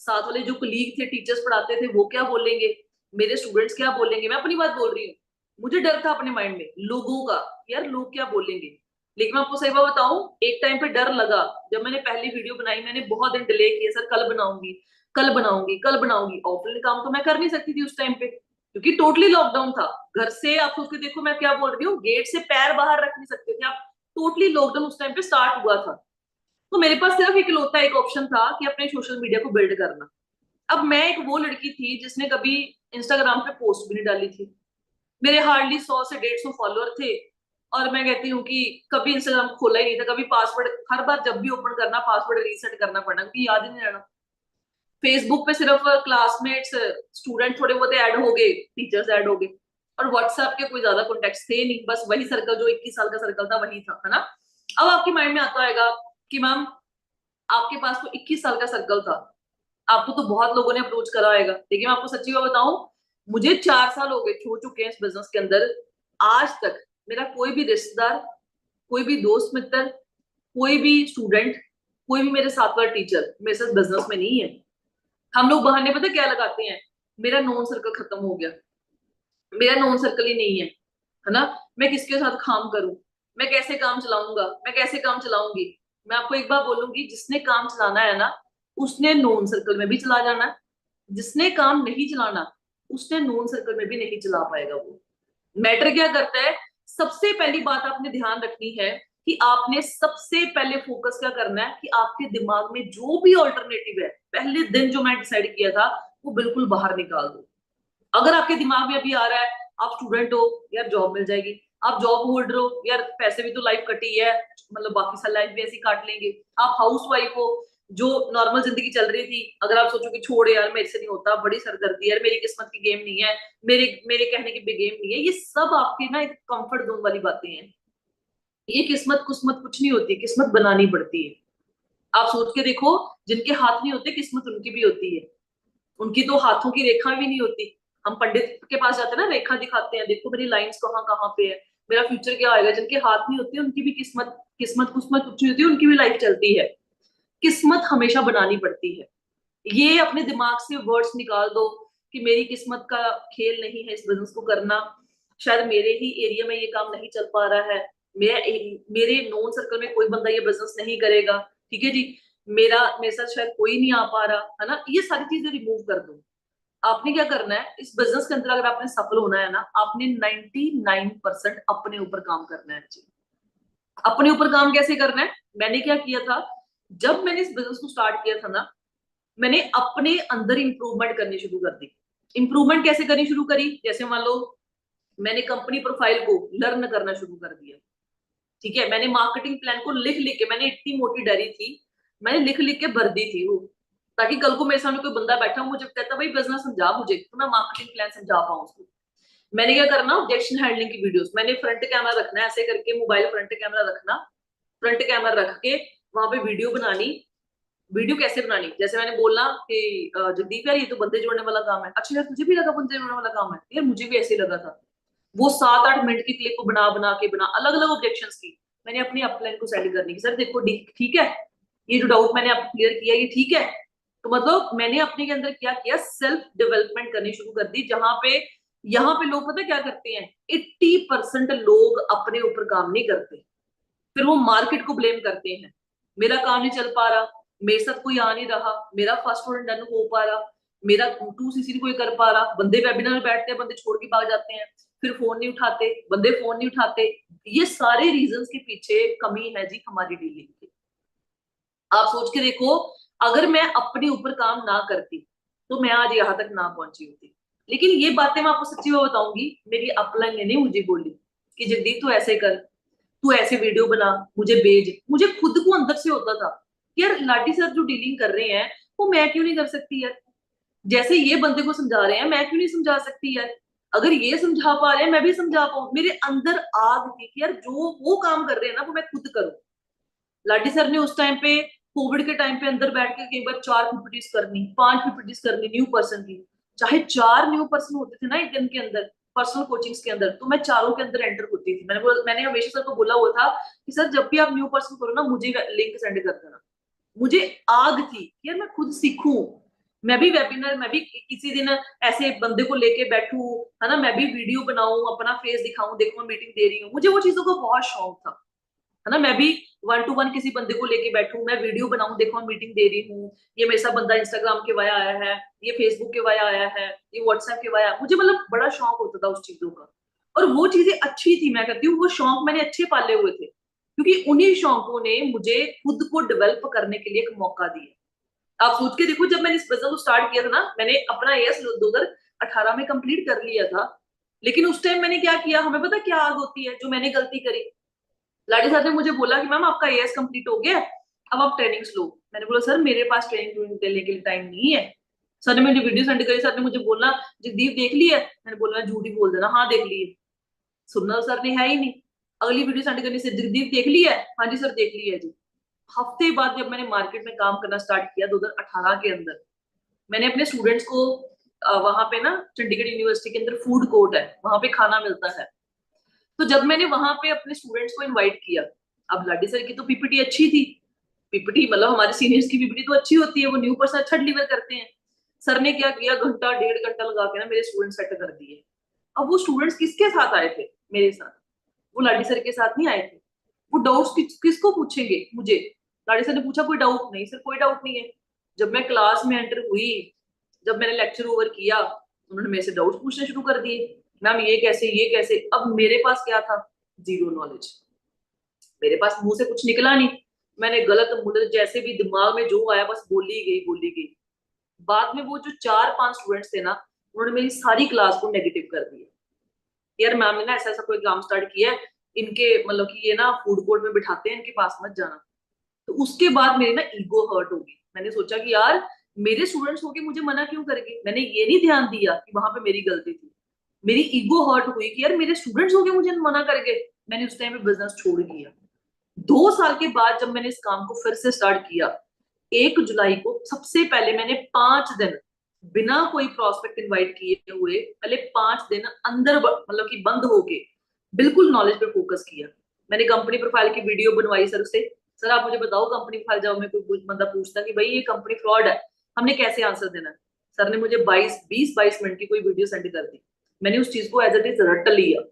साथ वाले जो कुलीग थे, टीचर्स पढ़ाते थे, वो क्या बोलेंगे, मेरे स्टूडेंट्स क्या बोलेंगे। मैं अपनी बात बोल रही हूँ, मुझे डर था अपने माइंड में लोगों का, यार लोग क्या बोलेंगे। लेकिन मैं आपको सही बात बताऊं, एक टाइम पे डर लगा। जब मैंने पहली वीडियो बनाई, मैंने बहुत दिन डिले किए, सर कल बनाऊंगी, कल बनाऊंगी, कल बनाऊंगी। ऑफलाइन काम तो मैं कर नहीं सकती थी उस टाइम पे, क्योंकि टोटली लॉकडाउन था। घर से आप सोच के देखो, मैं क्या बोल रही हूँ, गेट से पैर बाहर रख नहीं सकते थे आप। टोटली लॉकडाउन उस टाइम पे स्टार्ट हुआ था। तो मेरे पास सिर्फ इकलौता एक ऑप्शन था कि अपने सोशल मीडिया को बिल्ड करना। अब मैं एक वो लड़की थी जिसने कभी इंस्टाग्राम पे पोस्ट भी नहीं डाली थी। मेरे हार्डली 100 से 150 फॉलोअर थे, और मैं कहती हूँ कि कभी इंस्टाग्राम खोला ही नहीं था। कभी पासवर्ड, हर बार जब भी ओपन करना पासवर्ड रीसेट करना पड़ना, क्योंकि याद ही नहीं रहना। फेसबुक पे सिर्फ क्लासमेट्स, स्टूडेंट थोड़े बहुत ऐड हो गए, टीचर्स ऐड हो गए, और व्हाट्सएप के कोई ज्यादा कॉन्टेक्ट थे नहीं, बस वही सर्कल जो 21 साल का सर्कल था वही था, है ना। अब आपके माइंड में आता होगा कि मैम आपके पास तो 21 साल का सर्कल था, आपको तो बहुत लोगों ने अप्रोच करा होगा। लेकिन मैं आपको सच्ची बात बताऊं, मुझे 4 साल हो गए, हो चुके हैं इस बिजनेस के अंदर। आज तक मेरा कोई भी रिश्तेदार, कोई भी दोस्त मित्र, कोई भी स्टूडेंट, कोई भी मेरे साथ वाला टीचर मेरे साथ बिजनेस में नहीं है। हम लोग बहाने पता क्या लगाते हैं, मेरा नोन सर्कल खत्म हो गया, मेरा नोन सर्कल ही नहीं है ना, मैं किसके साथ काम करूं, मैं कैसे काम चलाऊंगा, मैं कैसे काम चलाऊंगी। मैं आपको एक बार बोलूंगी, जिसने काम चलाना है ना, उसने नोन सर्कल में भी चला जाना है। जिसने काम नहीं चलाना, उसने नोन सर्कल में भी नहीं चला पाएगा। वो मैटर क्या करता है, सबसे पहली बात आपने ध्यान रखनी है कि आपने सबसे पहले फोकस क्या करना है, कि आपके दिमाग में जो भी ऑल्टरनेटिव है, पहले दिन जो मैं डिसाइड किया था, वो बिल्कुल बाहर निकाल दो। अगर आपके दिमाग में अभी आ रहा है, आप स्टूडेंट हो यार जॉब मिल जाएगी, आप जॉब होल्डर हो यार पैसे भी तो लाइफ कटी है, मतलब बाकी सारी लाइफ भी ऐसी काट लेंगे, आप हाउस वाइफ हो जो नॉर्मल जिंदगी चल रही थी, अगर आप सोचो कि छोड़ यार मेरे से नहीं होता, बड़ी सरदर्दी है यार, मेरी किस्मत की गेम नहीं है, मेरे मेरे कहने की भी गेम नहीं है, ये सब आपकी ना एक कंफर्ट जोन वाली बातें हैं। ये किस्मत कुस्मत कुछ नहीं होती, किस्मत बनानी पड़ती है। आप सोच के देखो, जिनके हाथ नहीं होते किस्मत उनकी भी होती है, उनकी तो हाथों की रेखा भी नहीं होती। हम पंडित के पास जाते हैं ना, रेखा दिखाते हैं, देखो मेरी लाइंस कहाँ कहाँ पे है, मेरा फ्यूचर क्या होगा। जिनके हाथ नहीं होते उनकी भी किस्मत किस्मत कुस्मत कुछ नहीं होती, उनकी भी लाइफ चलती है। किस्मत हमेशा बनानी पड़ती है। ये अपने दिमाग से वर्ड्स निकाल दो कि मेरी किस्मत का खेल नहीं है इस बिजनेस को करना, शायद मेरे ही एरिया में ये काम नहीं चल पा रहा है, मेरे नोन सर्कल में कोई बंदा ये बिजनेस नहीं करेगा, ठीक है जी, मेरे साथ शायद कोई नहीं आ पा रहा है ना, ये सारी चीजें रिमूव कर दो। आपने क्या करना है इस बिजनेस के अंदर, अगर आपने सफल होना है ना, आपने 99% अपने ऊपर काम करना है जी। अपने ऊपर काम कैसे करना है, मैंने क्या किया था, जब मैंने इस बिजनेस को स्टार्ट किया था ना, मैंने अपने अंदर इंप्रूवमेंट करनी शुरू कर दी। इंप्रूवमेंट कैसे करनी शुरू करी, जैसे मान लो मैंने कंपनी प्रोफाइल को लर्न करना शुरू कर दिया, ठीक है, मैंने मार्केटिंग प्लान को लिख लिख के, मैंने इतनी मोटी डायरी थी, मैंने लिख लिख के भर दी थी वो, ताकि कल को मेरे सामने कोई बंदा बैठा मुझे कहता भाई बिजनेस समझा मुझे, तो मैं मार्केटिंग प्लान समझा पाऊं उसको। मैंने क्या करना, ऑब्जेक्शन हैंडलिंग की वीडियोस, मैंने फ्रंट कैमरा रखना है ऐसे करके, मोबाइल फ्रंट कैमरा रखना, फ्रंट कैमरा रख के वहां पे वीडियो बनानी। वीडियो कैसे बनानी, जैसे मैंने बोला कि जगदीप यार ये तो बंदे जोड़ने वाला काम है, अच्छा यार तुझे भी लगा बंदे जोड़ने वाला काम है, यार मुझे भी ऐसे ही लगा था। वो 7-8 मिनट की क्लिप को बना बना के बना, अलग अलग ऑब्जेक्शंस की मैंने अपनी अपलाइन को सेंड करनी की, सर देखो ठीक है, ये जो डाउट मैंने आपको क्लियर किया ये ठीक है। तो मतलब मैंने अपने के अंदर क्या किया, सेल्फ डेवलपमेंट करनी शुरू कर दी, जहां पे यहाँ पे लोग पता क्या करते हैं, 80% लोग अपने ऊपर काम नहीं करते, फिर वो मार्केट को ब्लेम करते हैं, मेरा काम नहीं चल पा रहा, मेरे साथ कोई आ नहीं रहा, मेरा फर्स्ट ऑर्डर डन हो पा रहा, मेरा 2CC नहीं कोई कर पा रहा, बंदे वेबिनार में बैठते हैं, बंदे छोड़ के भाग जाते हैं, फिर फोन नहीं उठाते, बंदे फोन नहीं उठाते। ये सारे रीजंस के पीछे कमी है जी हमारी डीलिंग की। आप सोच के देखो, अगर मैं अपने ऊपर काम ना करती तो मैं आज यहाँ तक ना पहुंची होती। लेकिन ये बातें मैं आपको सच्ची में बताऊंगी, मेरी अपलाइन ने नहीं मुझे बोली कि जगदीप तू ऐसे कर, तू ऐसे वीडियो बना, मुझे भेज, मुझे खुद को अंदर से होता था कि यार लाडी सर जो डीलिंग कर रहे हैं वो मैं क्यों नहीं कर सकती यार, जैसे ये बंदे को समझा रहे हैं मैं क्यों नहीं समझा सकती यार, अगर ये समझा पा रहे हैं मैं भी समझा पाऊं। मेरे अंदर आग थी कि यार जो वो काम कर रहे हैं ना वो मैं खुद करूं। लाडी सर ने उस टाइम पे कोविड के टाइम पे अंदर बैठ के कई बार 4 PPTs करनी, 5 PPTs करनी न्यू पर्सन की, चाहे 4 न्यू पर्सन होते थे ना एक दिन के अंदर पर्सनल कोचिंग्स के अंदर, तो मैं चारों के अंदर एंटर होती थी। मैंने हमेशा सर को बोला हुआ था कि सर जब भी आप न्यू पर्सन करो ना मुझे लिंक सेंड कर देना। मुझे आग थी कि यार मैं खुद सीखूं, मैं भी वेबिनार, मैं भी किसी दिन ऐसे बंदे को लेके बैठूं, है ना, मैं भी वीडियो बनाऊं, अपना फेस दिखाऊं, देखो मैं मीटिंग दे रही हूँ, मुझे वो चीजों का बहुत शौक था, है ना, मैं भी 1 to 1 किसी बंदे को लेके बैठूं, मैं वीडियो बनाऊं, देखो मैं मीटिंग दे रही हूँ, ये मेरे साथ बंदा इंस्टाग्राम के वाया आया है, ये फेसबुक के वाया आया है, ये व्हाट्सएप के वाया, मुझे मतलब बड़ा शौक होता था उस चीजों का। और वो चीजें अच्छी थी, मैं कहती हूँ वो शौक मैंने अच्छे पाले हुए थे, क्योंकि उन्हीं शौकों ने मुझे खुद को डेवलप करने के लिए एक मौका दिया। आप सोच के देखो, जब मैंने इस बिजनेस को स्टार्ट किया था ना, मैंने अपना एएस 2018 में कंप्लीट कर लिया था, लेकिन उस टाइम मैंने क्या किया, हमें पता क्या आग होती है, जो मैंने गलती करी, लाडी साहब ने मुझे बोला कि मैम आपका एएस कंप्लीट हो गया, अब आप ट्रेनिंग लो। मैंने बोला सर मेरे पास ट्रेनिंग देने के लिए टाइम नहीं है। सर ने मुझे वीडियो सेंड करी, सर ने मुझे बोला जगदीप देख ली है, मैंने बोला झूठ ही बोल देना, हाँ देख ली है, सुनना तो सर ने है ही नहीं। अगली वीडियो सेंड करने से जगदीप देख ली है, हाँ जी सर देख ली है जी। हफ्ते बाद जब मैंने मार्केट में काम करना स्टार्ट किया 2018 के अंदर, मैंने अपने स्टूडेंट्स को वहां पे ना चंडीगढ़ यूनिवर्सिटी के अंदर फूड कोर्ट है, वहां पे खाना मिलता है, तो जब मैंने वहां पे अपने स्टूडेंट्स को इनवाइट किया, अब लाडी सर की तो पीपीटी अच्छी थी, पीपीटी मतलब हमारे सीनियर्स की पीपीटी तो अच्छी होती है, वो न्यू पर्सन अच्छा डिलीवर करते हैं। सर ने क्या किया, घंटा 1.5 घंटा लगा के ना मेरे स्टूडेंट सेट कर दिए। अब वो स्टूडेंट्स किसके साथ आए थे, मेरे साथ, वो लाडी सर के साथ नहीं आए थे। वो डाउट्स किसको पूछेंगे मुझे, लाडी सर ने पूछा कोई डाउट नहीं, सर कोई डाउट नहीं है। जब मैं क्लास में एंटर हुई, जब मैंने लेक्चर ओवर किया, उन्होंने मेरे से डाउट्स पूछने शुरू कर दिए, मैम ये कैसे ये कैसे। अब मेरे पास क्या था, जीरो नॉलेज, मेरे पास मुंह से कुछ निकला नहीं, मैंने गलत मुलत जैसे भी दिमाग में जो आया बस बोली गई बोली गई। बाद में वो जो 4-5 स्टूडेंट्स थे ना, उन्होंने मेरी सारी क्लास को नेगेटिव कर दिया, यार मैम ने ना ऐसा ऐसा कोई काम स्टार्ट किया है, इनके मतलब कि ये ना फूड कोर्ट में बिठाते हैं, इनके पास मत जाना। तो उसके बाद मेरी ना ईगो हर्ट होगी, मैंने सोचा कि यार मेरे स्टूडेंट्स होके मुझे मना क्यों करेंगे, मैंने ये नहीं ध्यान दिया कि वहां पे मेरी गलती थी। मेरी ईगो हर्ट हुई कि यार मेरे स्टूडेंट्स होके मुझे मना करेंगे, मैंने उस टाइम पे बिजनेस छोड़ दिया। 2 साल के बाद जब मैंने इस काम को फिर से स्टार्ट किया, 1 जुलाई को सबसे पहले मैंने 5 दिन बिना कोई प्रोस्पेक्ट इनवाइट किए हुए, पहले 5 दिन अंदर मतलब कि बंद होके बिल्कुल नॉलेज पे फोकस किया। मैंने कंपनी प्रोफाइल की वीडियो बनवाई सर से, सर आप मुझे बताओ कंपनी प्रोफाइल, जब मैं कोई बंदा पूछता कि भाई ये कंपनी फ्रॉड है, हमने कैसे आंसर देना है, सर ने मुझे 22 मिनट की कोई वीडियो सेंड कर दी। मैंने उस चीज को एज इट इज रट लिया।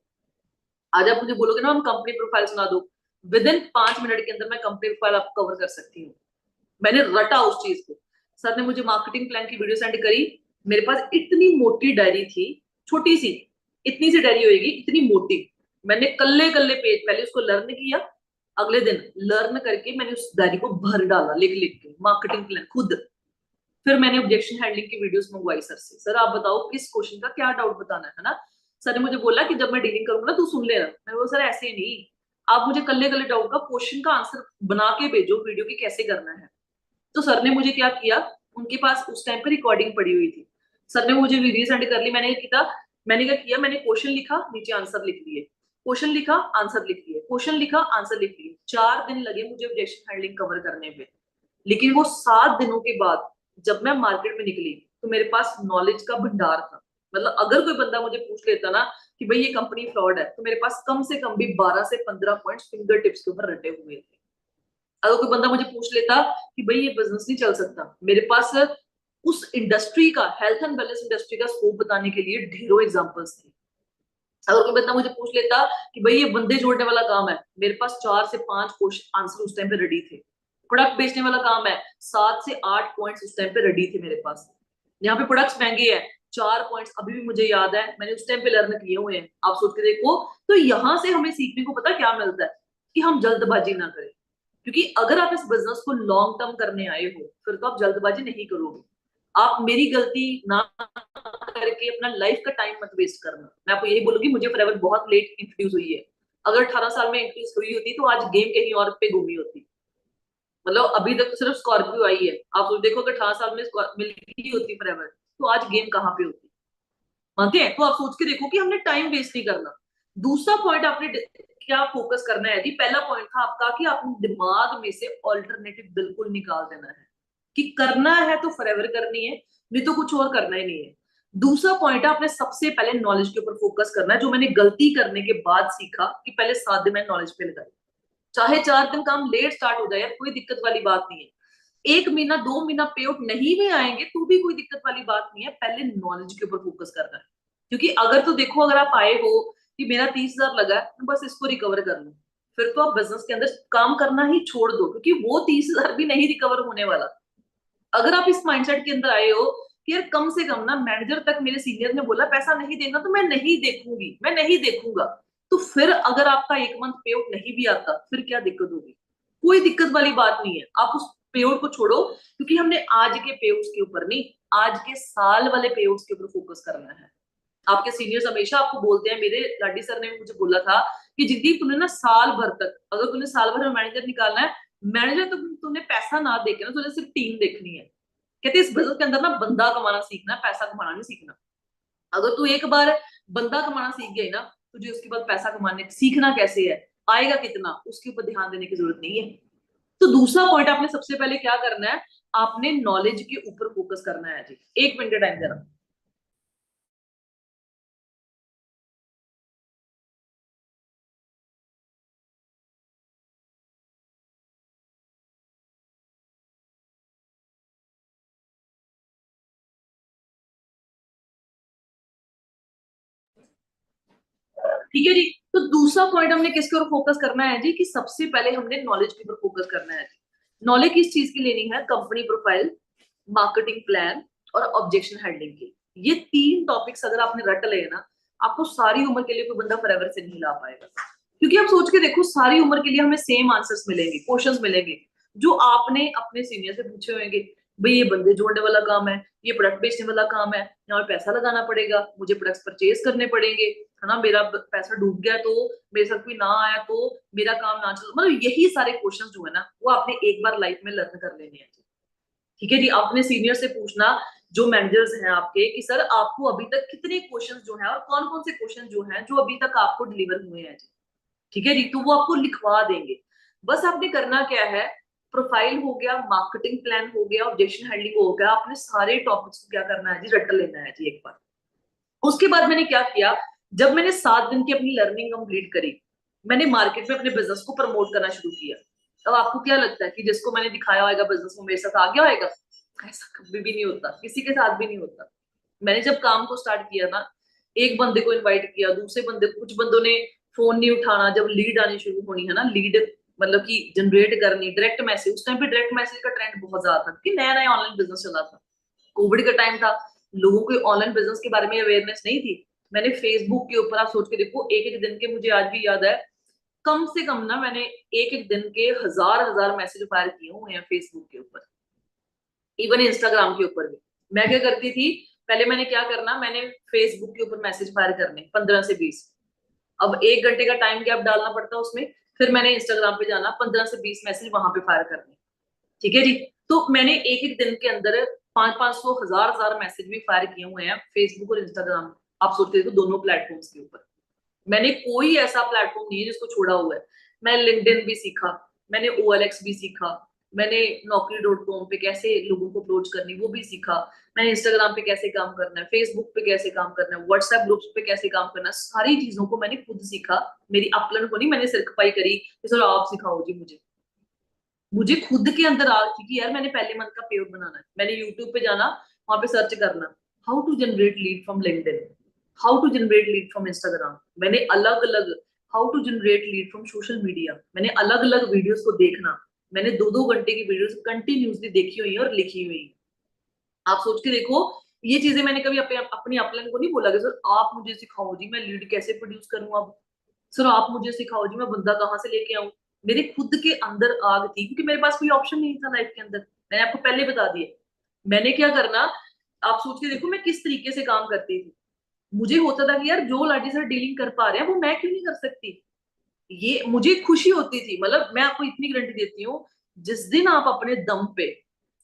आज आप मुझे बोलोगे ना हम कंपनी प्रोफाइल सुना दो, विद इन 5 मिनट के अंदर मैं कंपनी प्रोफाइल आपको कवर कर सकती हूँ। मैंने रटा उस चीज को। सर ने मुझे मार्केटिंग प्लान की वीडियो सेंड करी। मेरे पास इतनी मोटी डायरी थी, छोटी सी, इतनी सी डायरी होगी, इतनी मोटी। मैंने कल्ले कल्ले पेज पहले उसको लर्न किया, अगले दिन लर्न करके मैंने उस डायरी को भर डाला लिख लिख के मार्केटिंग प्लान खुद। फिर मैंने ऑब्जेक्शन हैंडलिंग की वीडियोस मंगवाई सर से, सर आप बताओ किस क्वेश्चन का क्या डाउट बताना है ना। सर ने मुझे बोला कि जब मैं डीलिंग करूंगा ना तू सुन लेना। मैं बोला सर ऐसे नहीं, आप मुझे कल्ले कल्ले डाउट का क्वेश्चन का आंसर बना के भेजो वीडियो की कैसे करना है। तो सर ने मुझे क्या किया, उनके पास उस टाइम पर रिकॉर्डिंग पड़ी हुई थी, सर ने मुझे वीडियो सेंड कर ली। मैंने क्या किया, मैंने क्वेश्चन लिखा, नीचे आंसर लिख दिए, क्वेश्चन लिखा आंसर लिख दिए, क्वेश्चन लिखा आंसर लिख दिए। 4 दिन लगे मुझे ऑब्जेक्शन हैंडलिंग कवर करने में। लेकिन वो 7 दिनों के बाद जब मैं मार्केट में निकली तो मेरे पास नॉलेज का भंडार था। मतलब अगर कोई बंदा मुझे पूछ लेता ना कि भाई ये कंपनी फ्रॉड है, तो मेरे पास कम से कम भी 12 से 15 पॉइंट्स फिंगर टिप्स के ऊपर रटे हुए थे। अगर कोई बंदा मुझे पूछ लेता कि भाई ये बिजनेस नहीं चल सकता, मेरे पास उस इंडस्ट्री का, हेल्थ एंड वेलनेस इंडस्ट्री का स्कोप बताने के लिए ढेरों एग्जांपल्स थे। अगर कोई बंदा मुझे पूछ लेता कि भाई ये बंदे जोड़ने वाला काम है, मेरे पास 4 से 5 क्वेश्चन आंसर उस टाइम पे रेडी थे। प्रोडक्ट बेचने वाला काम है, 7 से 8 पॉइंट्स उस टाइम पे रेडी थे मेरे पास। यहाँ पे प्रोडक्ट्स महंगे हैं, 4 पॉइंट्स अभी भी मुझे याद है, मैंने उस टाइम पे लर्न किए हुए हैं, आप सोच के देखो। तो यहाँ से हमें सीखने को पता क्या मिलता है, कि हम जल्दबाजी ना करें। क्योंकि अगर आप इस बिजनेस को लॉन्ग टर्म करने आए हो, फिर तो आप जल्दबाजी नहीं करोगे। आप मेरी गलती ना करके अपना लाइफ का टाइम मत वेस्ट करना। मैं आपको यही बोलूंगी, मुझे फॉरएवर बहुत लेट इंट्रोड्यूस हुई है। अगर 18 साल में इंट्रोड्यूस हुई होती तो आज गेम कहीं और पे घूमी होती। मतलब अभी तक तो सिर्फ स्कॉर्पियो आई है, आप सोच देखो अगर 18 साल में मिलती होती फॉरएवर, तो आज गेम कहाँ पे होती। मानते हैं? तो आप सोच के देखो कि हमने टाइम वेस्ट नहीं करना। दूसरा पॉइंट आपने क्या फोकस करना है जी, पहला पॉइंट था आपका कि आपने दिमाग में से ऑल्टरनेटिव बिल्कुल निकाल देना है, कि करना है तो फॉरएवर करनी है, नहीं तो कुछ और करना ही नहीं है। दूसरा पॉइंट है, आपने सबसे पहले नॉलेज के ऊपर फोकस करना है, जो मैंने गलती करने के बाद सीखा कि पहले 7 दिन मैंने नॉलेज पे लगाई। चाहे 4 दिन काम लेट स्टार्ट हो जाए यार, कोई दिक्कत वाली बात नहीं है। 1 महीना 2 महीना पे आउट नहीं भी आएंगे तो भी कोई दिक्कत वाली बात नहीं है, पहले नॉलेज के ऊपर फोकस करना है। क्योंकि अगर तो देखो, अगर आप आए हो कि मेरा 30,000 लगा है, तो बस इसको रिकवर कर लो, फिर तो आप बिजनेस के अंदर काम करना ही छोड़ दो, क्योंकि वो 30,000 भी नहीं रिकवर होने वाला। अगर आप इस माइंडसेट के अंदर आए हो कि यार कम से कम ना, मैनेजर तक मेरे सीनियर ने बोला पैसा नहीं देना तो मैं नहीं देखूंगी, मैं नहीं देखूंगा, तो फिर अगर आपका 1 मंथ पे आउट नहीं भी आता, फिर क्या दिक्कत होगी? कोई दिक्कत वाली बात नहीं है, आप उस पे आउट को छोड़ो। क्योंकि हमने आज के पे आउट्स के ऊपर नहीं, आज के साल वाले पे आउट्स के ऊपर फोकस करना है। आपके सीनियर्स हमेशा आपको बोलते हैं, मेरे लाडी सर ने मुझे बोला था कि जिद्दी तूने ना साल भर तक, अगर तूने साल भर में मैनेजर निकालना है, मैनेजर तो तूने पैसा ना देखे ना, तुझे सिर्फ टीम देखनी है। कहते इस बिजनेस के अंदर ना बंदा कमाना सीखना, पैसा कमाना नहीं सीखना। अगर तू एक बार बंदा कमाना सीख गई ना, तुझे उसके बाद पैसा कमाने सीखना कैसे है, आएगा कितना, उसके ऊपर ध्यान देने की जरूरत नहीं है। तो दूसरा पॉइंट, आपने सबसे पहले क्या करना है, आपने नॉलेज के ऊपर फोकस करना है जी। 1 मिनट टाइम देना। ठीक है जी। तो दूसरा पॉइंट हमने किसके ऊपर फोकस करना है जी, कि सबसे पहले हमने नॉलेज के ऊपर फोकस करना है जी। नॉलेज किस चीज की लेनी है, कंपनी प्रोफाइल, मार्केटिंग प्लान और ऑब्जेक्शन हैंडलिंग की। ये 3 टॉपिक्स अगर आपने रट लिए ना, आपको सारी उम्र के लिए कोई बंदा फॉरएवर से नहीं ला पाएगा। क्योंकि आप सोच के देखो, सारी उम्र के लिए हमें सेम आंसर्स मिलेंगे, क्वेश्चंस मिलेंगे, जो आपने अपने सीनियर से पूछे होंगे। भाई ये बंदे जोड़ने वाला काम है, ये प्रोडक्ट बेचने वाला काम है, यहाँ पे पैसा लगाना पड़ेगा, मुझे प्रोडक्ट्स परचेज करने पड़ेंगे, है ना, मेरा पैसा डूब गया तो, मेरे साथ कोई ना आया तो, मेरा काम ना चल, मतलब यही सारे क्वेश्चंस जो है ना, वो आपने एक बार लाइफ में लर्न कर लेने हैं। ठीक है जी। अपने सीनियर से पूछना, जो मैनेजर्स हैं आपके, कि सर आपको अभी तक कितने क्वेश्चंस जो हैं और कौन कौन से क्वेश्चन जो हैं जो अभी तक आपको डिलीवर हुए हैं जी। ठीक है जी। तो वो आपको लिखवा देंगे। बस आपने करना क्या है, प्रोफाइल हो गया, मार्केटिंग प्लान हो गया, ऑब्जेक्शन हैंडलिंग हो गया, आपने सारे टॉपिक्स को क्या करना है जी, रट लेना है जी एक बार। उसके बाद मैंने क्या किया, जब मैंने 7 दिन की अपनी लर्निंग कंप्लीट करी, मैंने मार्केट में अपने बिजनेस को प्रमोट करना शुरू किया। अब आपको क्या लगता है कि जिसको मैंने दिखाया होगा बिजनेस में मेरे साथ आ गया होगा? ऐसा कभी भी नहीं होता, किसी के साथ भी नहीं होता। मैंने जब काम को स्टार्ट किया ना, एक बंदे को इनवाइट किया, दूसरे बंदे, कुछ बंदों ने फोन नहीं उठाना, जब लीड आनी शुरू होनी है ना, लीड मतलब कि जनरेट करनी, डायरेक्ट मैसेज, उस टाइम पे डायरेक्ट मैसेज का ट्रेंड बहुत ज्यादा था कि नया नया ऑनलाइन बिजनेस चला था, कोविड का टाइम था, लोगों को ऑनलाइन बिजनेस के बारे में अवेयरनेस नहीं थी। मैंने फेसबुक के ऊपर, आप सोच के देखो, एक एक दिन के, मुझे आज भी याद है, कम से कम ना मैंने एक एक दिन के हजार हजार मैसेज फायर किए हुए हैं फेसबुक के ऊपर, इवन इंस्टाग्राम के ऊपर भी। मैं क्या करती थी, पहले मैंने क्या करना, मैंने फेसबुक के ऊपर मैसेज फायर करने 15 से 20, अब 1 घंटे का टाइम गैप डालना पड़ता उसमें, फिर मैंने इंस्टाग्राम पे जाना, 15 से 20 मैसेज वहां पे फायर करने। ठीक है जी। तो मैंने एक एक दिन के अंदर 500 500 हजार हजार मैसेज भी फायर किए हुए हैं फेसबुक और इंस्टाग्राम, आप सोचते हो, दोनों प्लेटफॉर्म्स के ऊपर। मैंने कोई ऐसा प्लेटफॉर्म नहीं है जिसको छोड़ा हुआ है। मैं लिंक्डइन भी सीखा, मैंने OLX भी सीखा, मैंने Naukri.com पे कैसे लोगों को अप्रोच करनी वो भी सीखा, मैंने इंस्टाग्राम पे कैसे काम करना है, फेसबुक पे कैसे काम करना है, व्हाट्सएप ग्रुप्स पे कैसे काम करना है, सारी चीजों को मैंने खुद सीखा। मेरी अपलन को नहीं मैंने सिर खपाई करी कि सर आप सिखाओ जी मुझे। मुझे खुद के अंदर आ थी कि यार मैंने पहले मंथ का पेआउट बनाना है, मैंने यूट्यूब पे जाना, वहां पे सर्च करना, how to generate lead from LinkedIn, how to generate lead from Instagram. मैंने अलग अलग, how to generate lead from social media, मैंने अलग अलग वीडियोस को देखना, मैंने 2 2 घंटे की वीडियोस कंटिन्यूसली देखी हुई है और लिखी हुई है। आप सोच के देखो, ये चीजें मैंने कभी अपनी अपलाइन को नहीं बोला कि सर आप मुझे सिखाओ जी मैं लीड कैसे प्रोड्यूस करूँ, अब सर आप मुझे सिखाओ जी मैं बंदा कहाँ से लेके आऊं। मेरे खुद के अंदर आग थी, क्योंकि मेरे पास कोई ऑप्शन नहीं था लाइफ के अंदर, मैंने आपको पहले बता दिया। मैंने क्या करना, आप सोच के देखो मैं किस तरीके से काम करती थी। मुझे होता था कि यार जो लाडी सर डीलिंग कर पा रहे हैं वो मैं क्यों नहीं कर सकती। ये मुझे खुशी होती थी, मतलब मैं आपको इतनी गारंटी देती हूँ, जिस दिन आप अपने दम पे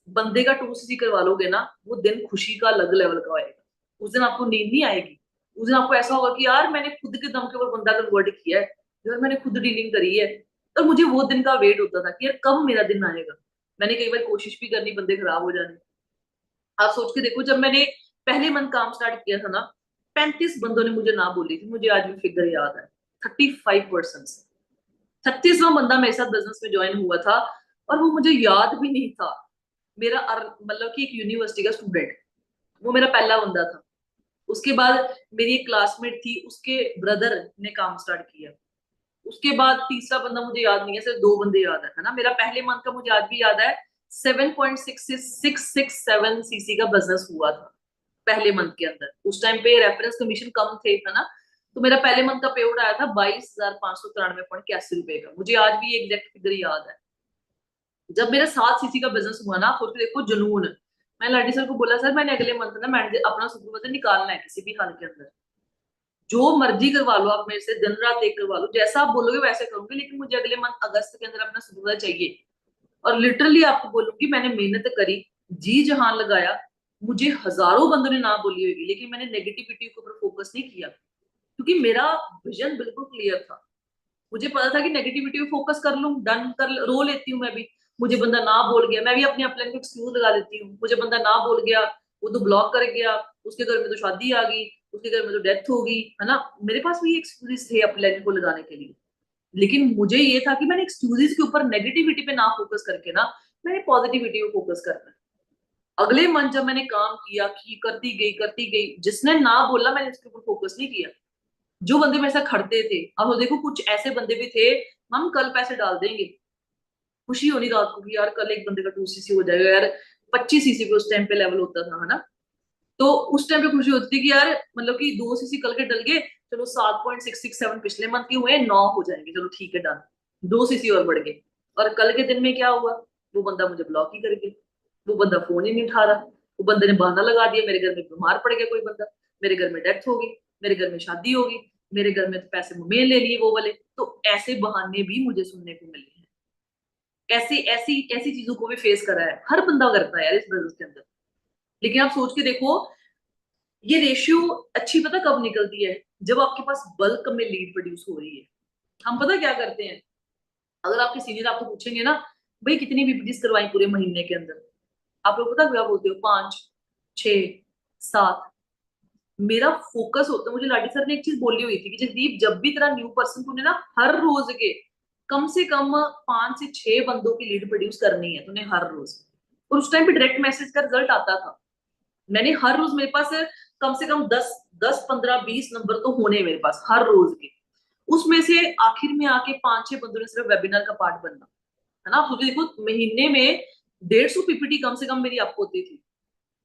बंदे का 2cc करवा लोगे ना, वो दिन खुशी का अलग लेवल का आएगा। उस दिन आपको नींद नहीं आएगी, उस दिन आपको ऐसा होगा कि यार मैंने खुद के दम के ऊपर बंदा कन्वर्ट किया है, यार मैंने खुद डीलिंग करी है। और मुझे वो दिन का वेट होता था कि यार कब मेरा दिन आएगा। मैंने कई बार कोशिश भी करनी बंदे खराब हो जाने। आप सोच के देखो, जब मैंने पहले मंथ काम स्टार्ट किया था ना, 35 बंदों ने मुझे ना बोली थी, मुझे आज भी फिगर याद है, 35%। 36वां बंदा मेरे साथ बिजनेस में ज्वाइन हुआ था, और वो मुझे याद भी नहीं था। मेरा मतलब कि एक यूनिवर्सिटी का स्टूडेंट, वो मेरा पहला बंदा था। उसके बाद मेरी एक क्लासमेट थी, उसके ब्रदर ने काम स्टार्ट किया। उसके बाद तीसरा बंदा मुझे याद नहीं है, सिर्फ 2 बंदे याद है ना। मेरा पहले मंथ का मुझे आज भी याद है, 7.667 cc का बिजनेस हुआ था पहले मंथ के अंदर। उस टाइम पे रेफरेंस कमीशन कम थे, है ना। तो मेरा पहले मंथ का पेआउट आया था 22,593.81 रुपए का, मुझे आज भी एग्जैक्ट फिगर याद है। जब मेरा 7 cc का बिजनेस हुआ ना, सोच के देखो जुनून। मैं लाडी सर को बोला, सर मैंने अगले मंथ ना मैनेजर अपना सुपरवाइजर निकालना है किसी भी हाल के अंदर, जो मर्जी करवा लो आप मेरे से, दिन रात एक करवा लो, जैसा आप बोलोगे वैसे करूंगी, लेकिन मुझे अगले मंथ अगस्त के अंदर अपना सुपरवाइजर चाहिए। और लिटरली आपको बोलूंगी, मैंने मेहनत करी, जी जहां लगाया, मुझे हजारों बंदों ने ना बोली होगी, लेकिन मैंने नेगेटिविटी के ऊपर फोकस नहीं किया, क्योंकि मेरा विजन बिल्कुल क्लियर था। मुझे पता था कि नेगेटिविटी पे फोकस कर लूं, डन कर रो लेती हूँ मैं भी। मुझे बंदा ना बोल गया, मैं भी अपने अपलाइन को एक्सक्यूज लगा देती हूँ, मुझे बंदा ना बोल गया, वो तो ब्लॉक कर गया, उसके घर में तो शादी आ गई, उसके घर में तो डेथ हो गई, है ना। मेरे पास भी एक्सक्यूजेस थे अपलाइन को लगाने के लिए। लेकिन मुझे ये था कि मैंने एक्सक्यूजेस के ऊपर, नेगेटिविटी पे ना फोकस करके ना, मैंने पॉजिटिविटी पे फोकस करना है। अगले मंथ जब मैंने काम किया कि करती गई, जिसने ना बोला मैंने उसके ऊपर फोकस नहीं किया। जो बंदे मेरे साथ खड़ते थे, अब देखो कुछ ऐसे बंदे भी थे, हम कल पैसे डाल देंगे, खुशी होनी रात को कि यार कल एक बंदे का 2cc हो जाएगा यार। 25 cc पे उस टाइम पे लेवल होता था, है ना। तो उस टाइम पे खुशी होती थी कि यार मतलब कि 2cc कल के डल गए, चलो 7.667 पिछले मंथ के हुए, 9 हो जाएंगे, चलो ठीक है डन, 2cc और बढ़ गए। और कल के दिन में क्या हुआ, वो बंदा मुझे ब्लॉक ही कर गया, वो बंदा फोन ही नहीं उठा रहा, वो बंदे ने बहाना लगा दिया, मेरे घर में बीमार पड़ गया कोई बंदा, मेरे घर में डेथ हो गई, मेरे घर में शादी होगी, मेरे घर में तो पैसे मुझे ले लिए वो वाले। तो ऐसे बहाने भी मुझे सुनने को मिले हैं। ऐसी ऐसी ऐसी चीजों को भी फेस करा है, हर बंदा करता है यार इस बिजनेस के अंदर। लेकिन आप सोच के देखो, ये रेशियो अच्छी पता कब निकलती है, जब आपके पास बल्क में लीड प्रोड्यूस हो रही है। हम पता क्या करते हैं, अगर आपके सीनियर आपको पूछेंगे ना, भाई कितनी बीपीटीज करवाई पूरे महीने के अंदर, आप लोग पता क्या बोलते हो, 5 6 7। मेरा फोकस होता है। मुझे लाडी सर ने एक चीज बोली हुई थी कि जगदीप, जब भी तेरा न्यू पर्सन तूने ना हर रोज के कम से कम 5 से 6 बंदों की लीड प्रोड्यूस करनी है तूने हर रोज। और उस टाइम पे डायरेक्ट मैसेज का रिजल्ट आता था। मैंने हर रोज, मेरे पास कम से कम 10, 10, 15, 20 नंबर तो होने मेरे पास हर रोज के। उसमें से आखिर में आके 5-6 बंदों ने सिर्फ वेबिनार का पार्ट बनना, है ना। आप सोचिए, देखो महीने में 150 पीपीटी कम से कम मेरी अप होती थी,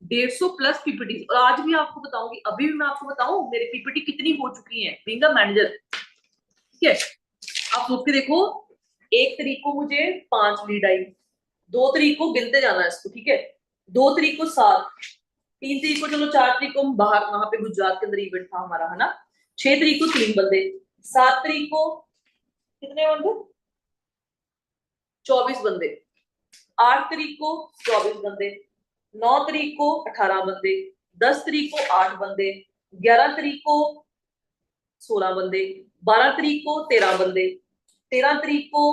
150 प्लस पीपीटी। और आज भी आपको बताऊंगी, अभी भी मैं आपको बताऊं मेरी पीपीटी कितनी हो चुकी है बीइंग अ मैनेजर। ठीक है, आप सोच के देखो, 1 तारीख को मुझे 5 लीड आई, 2 तारीख को गिनते जाना है इसको, ठीक है, 2 तारीख को 7, 3 तारीख को, चलो 4 तारीख को हम बाहर वहां पे गुजरात के अंदर इवेंट था हमारा, है ना। 6 तारीख को 3 बंदे, 7 तारीख को कितने बंदे, 24 बंदे, 8 तारीख को 24 बंदे, 9 तारीख को 18 बंदे, 10 तारीख को 8 बंदे, 11 तारीख को 16 बंदे, 12 तारीख को 13 बंदे, 13 तारीख को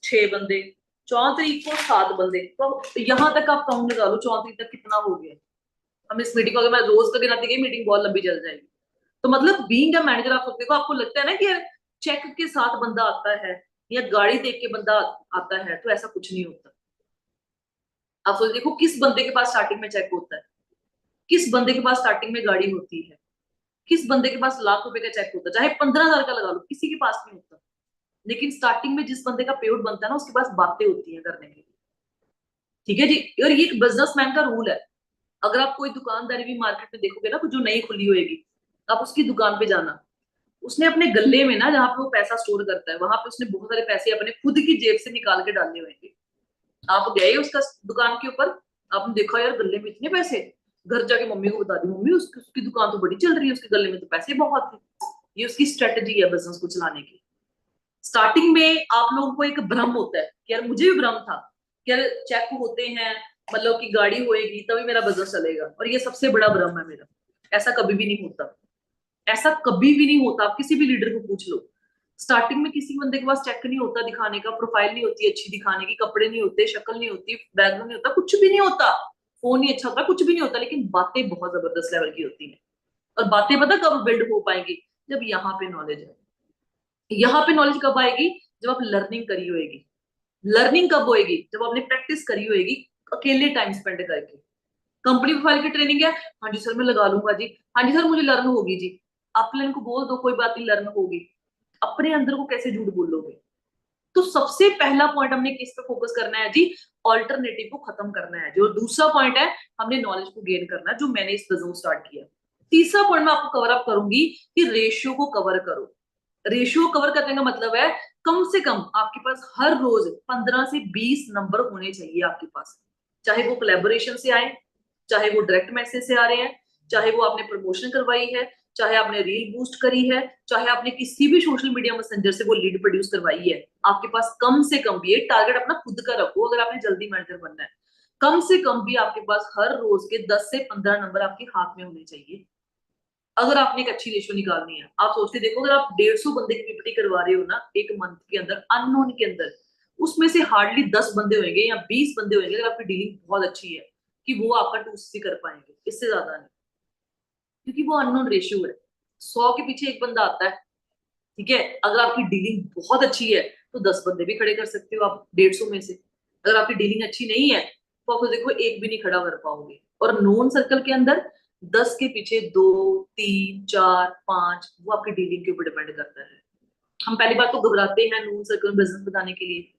6 बंदे, 14 तारीख को 7 बंदे। तो यहां तक आप काउंट लगा लो 14 तारीख तक कितना हो गया। हम इस मीटिंग को अगर मैं रोज का गिनाती गई, मीटिंग बहुत लंबी चल जाएगी। तो मतलब बीइंग अ मैनेजर, आप देखो, आपको लगता है ना कि यार चेक के साथ बंदा आता है या गाड़ी देख के बंदा आता है, तो ऐसा कुछ नहीं होता। आप सोच देखो, किस बंदे के पास स्टार्टिंग में चेक होता है, किस बंदे के पास स्टार्टिंग में गाड़ी होती है, किस बंदे के पास लाख रुपए का चेक होता है, चाहे 15,000 का लगा लो, किसी के पास नहीं होता। लेकिन स्टार्टिंग में जिस बंदे का पेआउट बनता है ना, उसके पास बातें होती है करने के लिए। ठीक है जी। और ये एक बिजनेसमैन का रूल है। अगर आप कोई दुकानदारी भी मार्केट में देखोगे ना, कुछ जो नई खुली होएगी, आप उसकी दुकान पे जाना, उसने अपने गले में ना, जहां पे वो पैसा स्टोर करता है, वहां पे उसने बहुत सारे पैसे अपने खुद की जेब से निकाल के डालने होंगे। आप गए उसका दुकान के ऊपर, आपने देखा यार गले में इतने पैसे, घर जाके मम्मी को बता दी, मम्मी उसकी दुकान तो बड़ी चल रही है, उसके गले में तो पैसे बहुत थे। ये उसकी स्ट्रेटेजी है बिजनेस को चलाने की। स्टार्टिंग में आप लोगों को एक भ्रम होता है कि यार, मुझे भी भ्रम था कि यार चेक होते हैं, मतलब कि गाड़ी होएगी तभी मेरा बिजनेस चलेगा, और ये सबसे बड़ा भ्रम है मेरा। ऐसा कभी भी नहीं होता, ऐसा कभी भी नहीं होता। आप किसी भी लीडर को पूछ लो, स्टार्टिंग में किसी बंदे के पास चेक नहीं होता दिखाने का, प्रोफाइल नहीं होती अच्छी दिखाने की, कपड़े नहीं होते, शक्ल नहीं होती, बैकग्राउंड नहीं होता, कुछ भी नहीं होता, फोन नहीं अच्छा होता, कुछ भी नहीं होता, लेकिन बातें बहुत जबरदस्त लेवल की होती हैं। और बातें पता कब बिल्ड हो पाएंगी, जब यहाँ पे नॉलेज है। यहाँ पे नॉलेज कब आएगी, जब आप लर्निंग करी होएगी। लर्निंग कब होएगी, जब आपने प्रैक्टिस करी होएगी, अकेले टाइम स्पेंड करके। कंपनी प्रोफाइल की ट्रेनिंग है, हाँ जी सर मैं लगा लूंगा जी, हाँ जी सर मुझे लर्न होगी जी। अपने इनको बोल दो कोई बात नहीं, लर्न होगी। अपने अंदर को कैसे झूठ बोलोगे। तो सबसे पहला पॉइंट हमने किस पे फोकस करना है जी, ऑल्टरनेटिव को खत्म करना है जो। दूसरा पॉइंट है, हमने नॉलेज को गेन करना है, जो मैंने इस बिजनेस स्टार्ट किया। तीसरा पॉइंट मैं आपको कवर अप करूंगी कि रेशियो को कवर करो। रेशियो कवर करने का मतलब है, कम से कम आपके पास हर रोज 15 से 20 नंबर होने चाहिए आपके पास। चाहे वो कोलैबोरेशन से आए, चाहे वो डायरेक्ट मैसेज से आ रहे हैं, चाहे वो आपने प्रमोशन करवाई है, चाहे आपने रील बूस्ट करी है, चाहे आपने किसी भी सोशल मीडिया मैसेंजर से वो लीड प्रोड्यूस करवाई है, आपके पास कम से कम भी, एक टारगेट अपना खुद का रखो अगर आपने जल्दी मैनेजर बनना है, कम से कम भी आपके पास हर रोज के 10 से 15 नंबर आपके हाथ में होने चाहिए। अगर आपने एक अच्छी रेशियो निकालनी है, आप सोचते देखो, अगर आप 150 बंदे की पीपीटी करवा रहे हो ना एक मंथ के अंदर, अननोन के अंदर, उसमें से हार्डली 10 बंदे होंगे या 20 बंदे होंगे, अगर आपकी डीलिंग बहुत अच्छी है, कि वो आपका 2C कर पाएंगे, इससे ज्यादा नहीं। क्योंकि वो अननोन रेशियो है, 100 के पीछे एक बंदा आता है। ठीक है, अगर आपकी डीलिंग बहुत अच्छी है तो 10 बंदे भी खड़े कर सकते हो आप 150 में से। अगर आपकी डीलिंग अच्छी नहीं है तो आप देखो एक भी नहीं खड़ा कर पाओगे। और नोन सर्कल के अंदर 10 के पीछे 2, 3, 4, 5, वो आपकी डीलिंग के ऊपर डिपेंड करता है। हम पहली बात तो घबराते हैं नोन सर्कल बिजनेस बताने के लिए।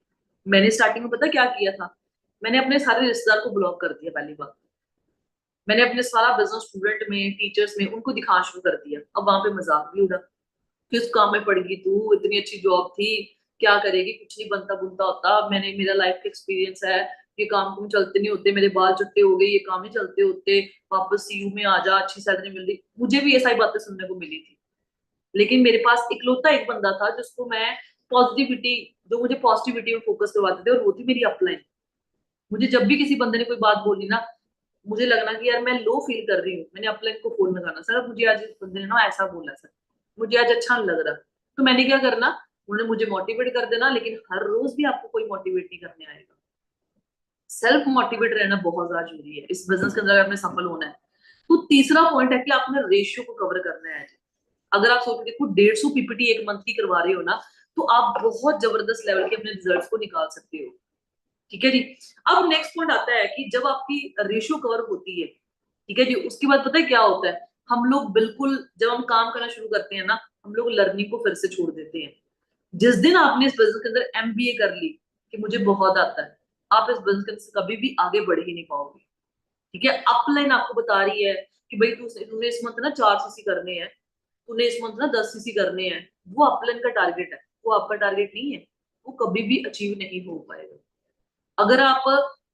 मैंने स्टार्टिंग में पता क्या किया था, मैंने अपने सारे रिश्तेदार को ब्लॉक कर दिया। पहली बात, मैंने अपने सारा बिजनेस स्टूडेंट में, टीचर्स में, उनको दिखाना शुरू कर दिया। अब वहां पे मजाक भी उड़ा, किस काम में पड़गी तू, इतनी अच्छी जॉब थी, क्या करेगी, कुछ नहीं बनता बुनता होता, मैंने, मेरा लाइफ का एक्सपीरियंस है, ये काम तुम चलते नहीं होते, मेरे बाल चुट्टे हो गए, ये काम नहीं चलते होते, वापस सीयू में आ जा, अच्छी सैलरी मिल रही। मुझे भी ये सारी बातें सुनने को मिली थी। लेकिन मेरे पास इकलौता एक बंदा था जिसको मैं पॉजिटिविटी, जो मुझे पॉजिटिविटी में फोकस करवाते थे, और वो थी मेरी अपलाइन। मुझे जब भी किसी बंदे ने कोई बात बोली ना, मुझे लगना कि यार मैं लो फील कर रही हूँ, मैंने अपलाइन को फोन लगाना, सर अब मुझे आज इस बंदे ने ना ऐसा बोला सर, मुझे आज अच्छा नहीं लग रहा। तो मैंने क्या करना, उन्होंने मुझे मोटिवेट कर देना, लेकिन हर रोज भी आपको कोई मोटिवेट नहीं करने आएगा। सेल्फ मोटिवेट रहना बहुत ज्यादा जरूरी है इस बिजनेस के अंदर, अगर आपने सफल होना है। तो तीसरा पॉइंट है कि आपने रेशियो को कवर करना है। अगर आप सोच के देखो 150 पीपीटी एक मंथ की करवा रहे हो ना, तो आप बहुत जबरदस्त लेवल के अपने रिजल्ट्स को निकाल सकते हो। ठीक है जी। अब नेक्स्ट पॉइंट आता है कि जब आपकी रेशियो कवर होती है, ठीक है जी, उसके बाद पता है क्या होता है, हम लोग बिल्कुल जब हम काम करना शुरू करते हैं ना, हम लोग लर्निंग को फिर से छोड़ देते हैं। जिस दिन आपने इस बिजनेस के अंदर एमबीए कर ली कि मुझे बहुत आता है, आप इस बिजनेस के अंदर कभी भी आगे बढ़ ही नहीं पाओगे। ठीक है, अपलाइन आपको बता रही है कि भाई तूने इस मंथ ना 4 सीसी करने हैं, तूने इस मंथ ना 10 सीसी करने हैं, वो अपलाइन का टारगेट है, वो आपका टारगेट नहीं है, वो कभी भी अचीव नहीं हो पाएगा। अगर आप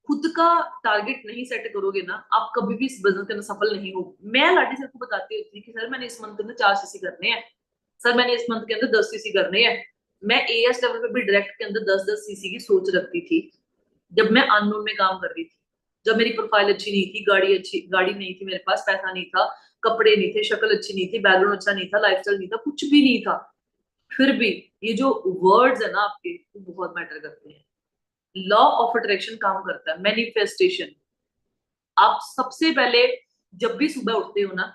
खुद का टारगेट नहीं सेट करोगे ना, आप कभी भी इस बिजनेस के अंदर सफल नहीं हो। मैं लाडी सर को बताती होती थी कि सर मैंने इस मंथ के अंदर 4 सीसी करने हैं, सर मैंने इस मंथ के अंदर 10 सीसी करने हैं। मैं एएस लेवल पे भी डायरेक्ट के अंदर 10-10 सीसी की सोच रखती थी, जब मैं अननोन में काम कर रही थी, जब मेरी प्रोफाइल अच्छी नहीं थी, गाड़ी नहीं थी मेरे पास, पैसा नहीं था, कपड़े नहीं थे, शक्ल अच्छी नहीं थी, बैकग्राउंड अच्छा नहीं था, लाइफस्टाइल नहीं था, कुछ भी नहीं था। फिर भी ये जो वर्ड्स है ना आपके, वो बहुत मैटर करते हैं। लॉ ऑफ अट्रैक्शन काम करता है, मैनिफेस्टेशन। आप सबसे पहले जब भी सुबह उठते हो ना,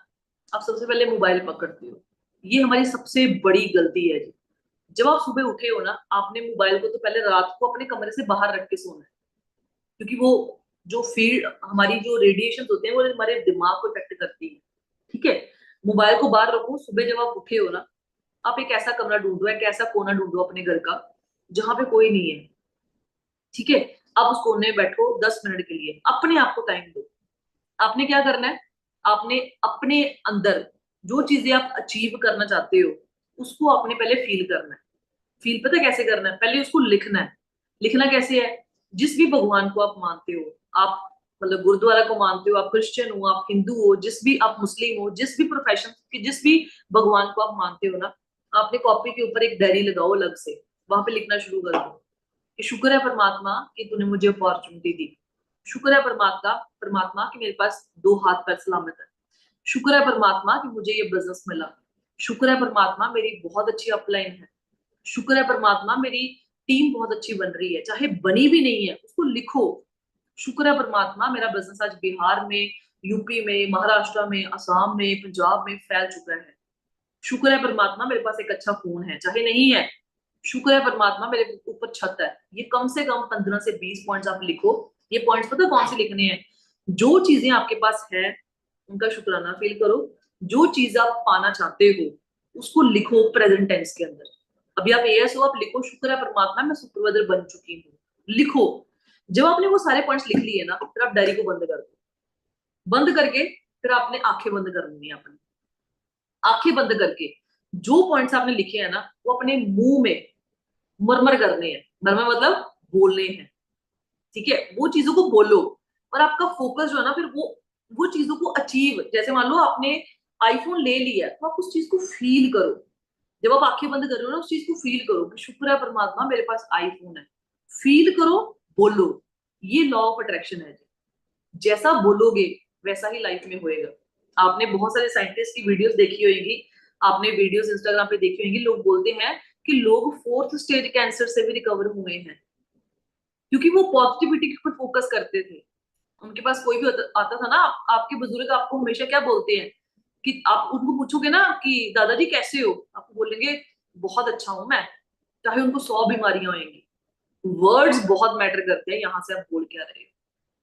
आप सबसे पहले मोबाइल पकड़ते हो। ये हमारी सबसे बड़ी गलती है जी। जब आप सुबह उठे हो ना, आपने मोबाइल को तो पहले रात को अपने कमरे से बाहर रख के सोना है, क्योंकि वो जो फील्ड हमारी जो रेडिएशन होते हैं वो हमारे दिमाग को इफेक्ट करती है। ठीक है, मोबाइल को बाहर रखो। सुबह जब आप उठे हो ना, आप एक ऐसा कमरा ढूंढो, एक ऐसा कोना ढूंढो अपने घर का जहां पे कोई नहीं है। ठीक है, आप उस कोने में बैठो 10 मिनट के लिए, अपने आप को टाइम दो। आपने क्या करना है, आपने अपने अंदर जो चीजें आप अचीव करना चाहते हो, उसको आपने पहले फील करना है। फील पता है कैसे करना है, पहले उसको लिखना है। लिखना कैसे है, जिस भी भगवान को आप मानते हो, आप मतलब गुरुद्वारा को मानते हो, आप क्रिश्चियन हो, आप हिंदू हो, जिस भी आप मुस्लिम हो, जिस भी प्रोफेशन के जिस भी भगवान को आप मानते हो ना, आपने कॉपी के ऊपर एक डायरी लगाओ अलग से, वहां पे लिखना शुरू कर दो कि शुक्र है परमात्मा कि तूने मुझे अपॉर्चुनिटी दी। शुक्र है परमात्मा परमात्मा कि मेरे पास 2 हाथ पैर सलामत है। शुक्र है परमात्मा कि मुझे ये बिजनेस मिला। शुक्र है परमात्मा मेरी बहुत अच्छी अपलाइन है। शुक्र है परमात्मा मेरी टीम बहुत अच्छी बन रही है, चाहे बनी भी नहीं है उसको लिखो। शुक्र है परमात्मा मेरा बिजनेस आज बिहार में, यूपी में, महाराष्ट्र में, असम में, पंजाब में फैल चुका है। शुक्र है परमात्मा मेरे पास एक अच्छा फोन है, चाहे नहीं है। शुक्र है परमात्मा मेरे ऊपर छत है। ये कम से कम 15 से 20 पॉइंट्स आप लिखो। ये पॉइंट्स पता कौन से लिखने हैं, जो चीजें आपके पास है उनका शुक्राना फील करो। जो चीज आप पाना चाहते हो उसको लिखो प्रेजेंट टेंस के अंदर। अभी आप एएस हो, आप लिखो शुक्र है परमात्मा मैं सुपरवाइजर बन चुकी हूँ, लिखो। जब आपने वो सारे पॉइंट्स लिख लिए ना, फिर आप डायरी को बंद कर दो। बंद करके फिर आपने आंखें बंद करनी है अपनी। आंखें बंद करके जो पॉइंट्स आपने लिखे हैं ना, वो अपने मुंह में मरमर करने हैं। मरमर मतलब बोलने हैं। ठीक है, वो चीजों को बोलो। और आपका फोकस जो है ना, फिर वो चीजों को अचीव, जैसे मान लो आपने आईफोन ले लिया, तो आप उस चीज को फील करो। जब आप आंखें बंद कर रहे हो ना, उस चीज को फील करो कि शुक्र है परमात्मा मेरे पास आईफोन है। फील करो, बोलो। ये लॉ ऑफ अट्रैक्शन है। जैसा बोलोगे वैसा ही लाइफ में होएगा। आपने बहुत सारे साइंटिस्ट की वीडियोस देखी होगी, आपने वीडियोस इंस्टाग्राम पे देखी होगी, लोग बोलते हैं कि लोग 4th स्टेज कैंसर से भी रिकवर हुए हैं, क्योंकि वो पॉजिटिविटी के ऊपर फोकस करते थे। उनके पास कोई भी आता था ना, आपके बुजुर्ग आपको हमेशा क्या बोलते हैं कि आप उनको पूछोगे ना कि दादाजी कैसे हो, आपको बोलेंगे बहुत अच्छा हूं मैं, चाहे उनको 100 बीमारियां होंगी। वर्ड्स बहुत मैटर करते हैं, यहाँ से आप बोल क्या रहे हो।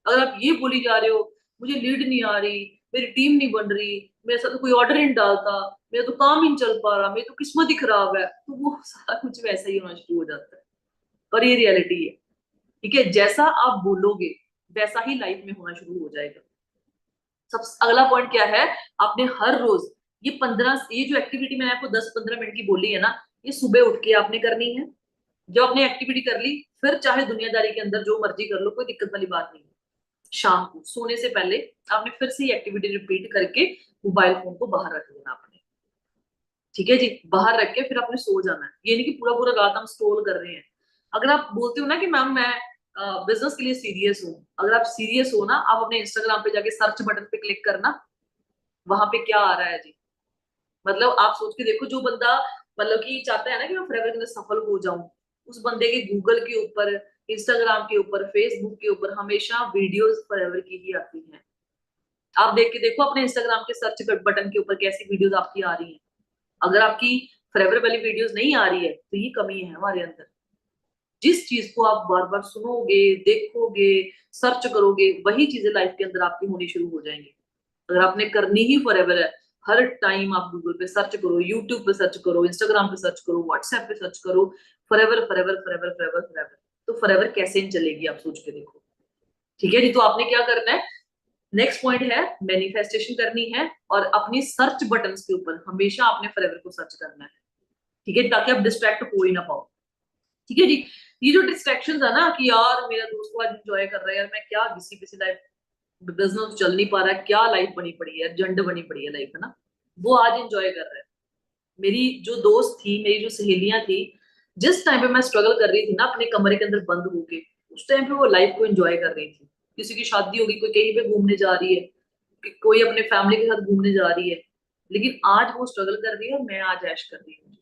अगर आप ये बोली जा रहे हो मुझे लीड नहीं आ रही, मेरी टीम नहीं बन रही, मेरे साथ तो कोई ऑर्डर नहीं डालता, मेरा तो काम ही नहीं चल पा रहा, मेरी तो किस्मत ही खराब है, तो वो सारा कुछ वैसा ही होना शुरू हो जाता है। और ये रियलिटी है। ठीक है, जैसा आप बोलोगे वैसा ही लाइफ में होना शुरू हो जाएगा। सब अगला पॉइंट क्या है, आपने हर रोज ये जो एक्टिविटी मैंने आपको 10-15 मिनट की बोली है ना, ये सुबह उठ के आपने करनी है। जब आपने एक्टिविटी कर ली, फिर चाहे दुनियादारी के अंदर जो मर्जी कर लो, कोई दिक्कत वाली बात नहीं है। शाम को सोने से पहले आपने फिर से ये एक्टिविटी रिपीट करके मोबाइल फोन को बाहर रख देना आपने। ठीक है जी, बाहर रख के फिर आपने सो जाना है। ये नहीं कि पूरा पूरा रात हम स्क्रॉल कर रहे हैं। अगर आप बोलते हो ना कि मैम मैं बिजनेस के लिए सीरियस हूँ, अगर आप सीरियस हो ना, आप अपने इंस्टाग्राम पे जाके सर्च बटन पे क्लिक करना, वहां पे क्या आ रहा है जी। मतलब आप सोच के देखो, जो बंदा मतलब कि चाहता है ना कि मैं फॉरएवर के अंदर सफल हो जाऊं, उस बंदे के गूगल के ऊपर, इंस्टाग्राम के ऊपर, फेसबुक के ऊपर हमेशा वीडियोस फॉरएवर की ही आती हैं। आप देख के देखो अपने इंस्टाग्राम के सर्च बटन के ऊपर कैसी वीडियोस आपकी आ रही हैं। अगर आपकी फॉरएवर वाली वीडियोस नहीं आ रही है तो ये कमी है हमारे अंदर। जिस चीज को आप बार बार सुनोगे, देखोगे, सर्च करोगे, वही चीजें लाइफ के अंदर आपकी होनी शुरू हो जाएंगी। अगर आपने करनी ही फॉरएवर है, हर टाइम आप गूगल पे सर्च करो, यूट्यूब पे सर्च करो, इंस्टाग्राम पे सर्च करो, व्हाट्सएप पे सर्च करो, forever forever forever forever forever, तो फॉरएवर कैसे चलेगी आप सोच के देखो। ठीक है जी, तो आपने क्या करना है, नेक्स्ट पॉइंट है मैनिफेस्टेशन करनी है और अपनी सर्च बटन के ऊपर हमेशा आपने फॉरएवर को सर्च करना है। ठीक है, ताकि आप डिस्ट्रैक्ट हो ही ना पाओ। ठीक है जी, ये जो डिस्ट्रैक्शन है ना कि यार मेरा दोस्त को आज एंजॉय कर रहा है, यार मैं क्या बिजी बिजी लाइफ, बिजनेस चल नहीं पा रहा है, क्या लाइफ बनी पड़ी है, जंड बनी पड़ी है लाइफ, है ना, वो आज एंजॉय कर रहा है। मेरी जो दोस्त थी, मेरी जो सहेलियां थी, जिस टाइम पे मैं स्ट्रगल कर रही थी ना अपने कमरे के अंदर बंद होके, उस टाइम पे वो लाइफ को एंजॉय कर रही थी। किसी की शादी होगी, कोई कहीं पे घूमने जा रही है, कोई अपने फैमिली के साथ घूमने जा रही है, लेकिन आज वो स्ट्रगल कर रही है और मैं आज ऐश कर रही हूँ।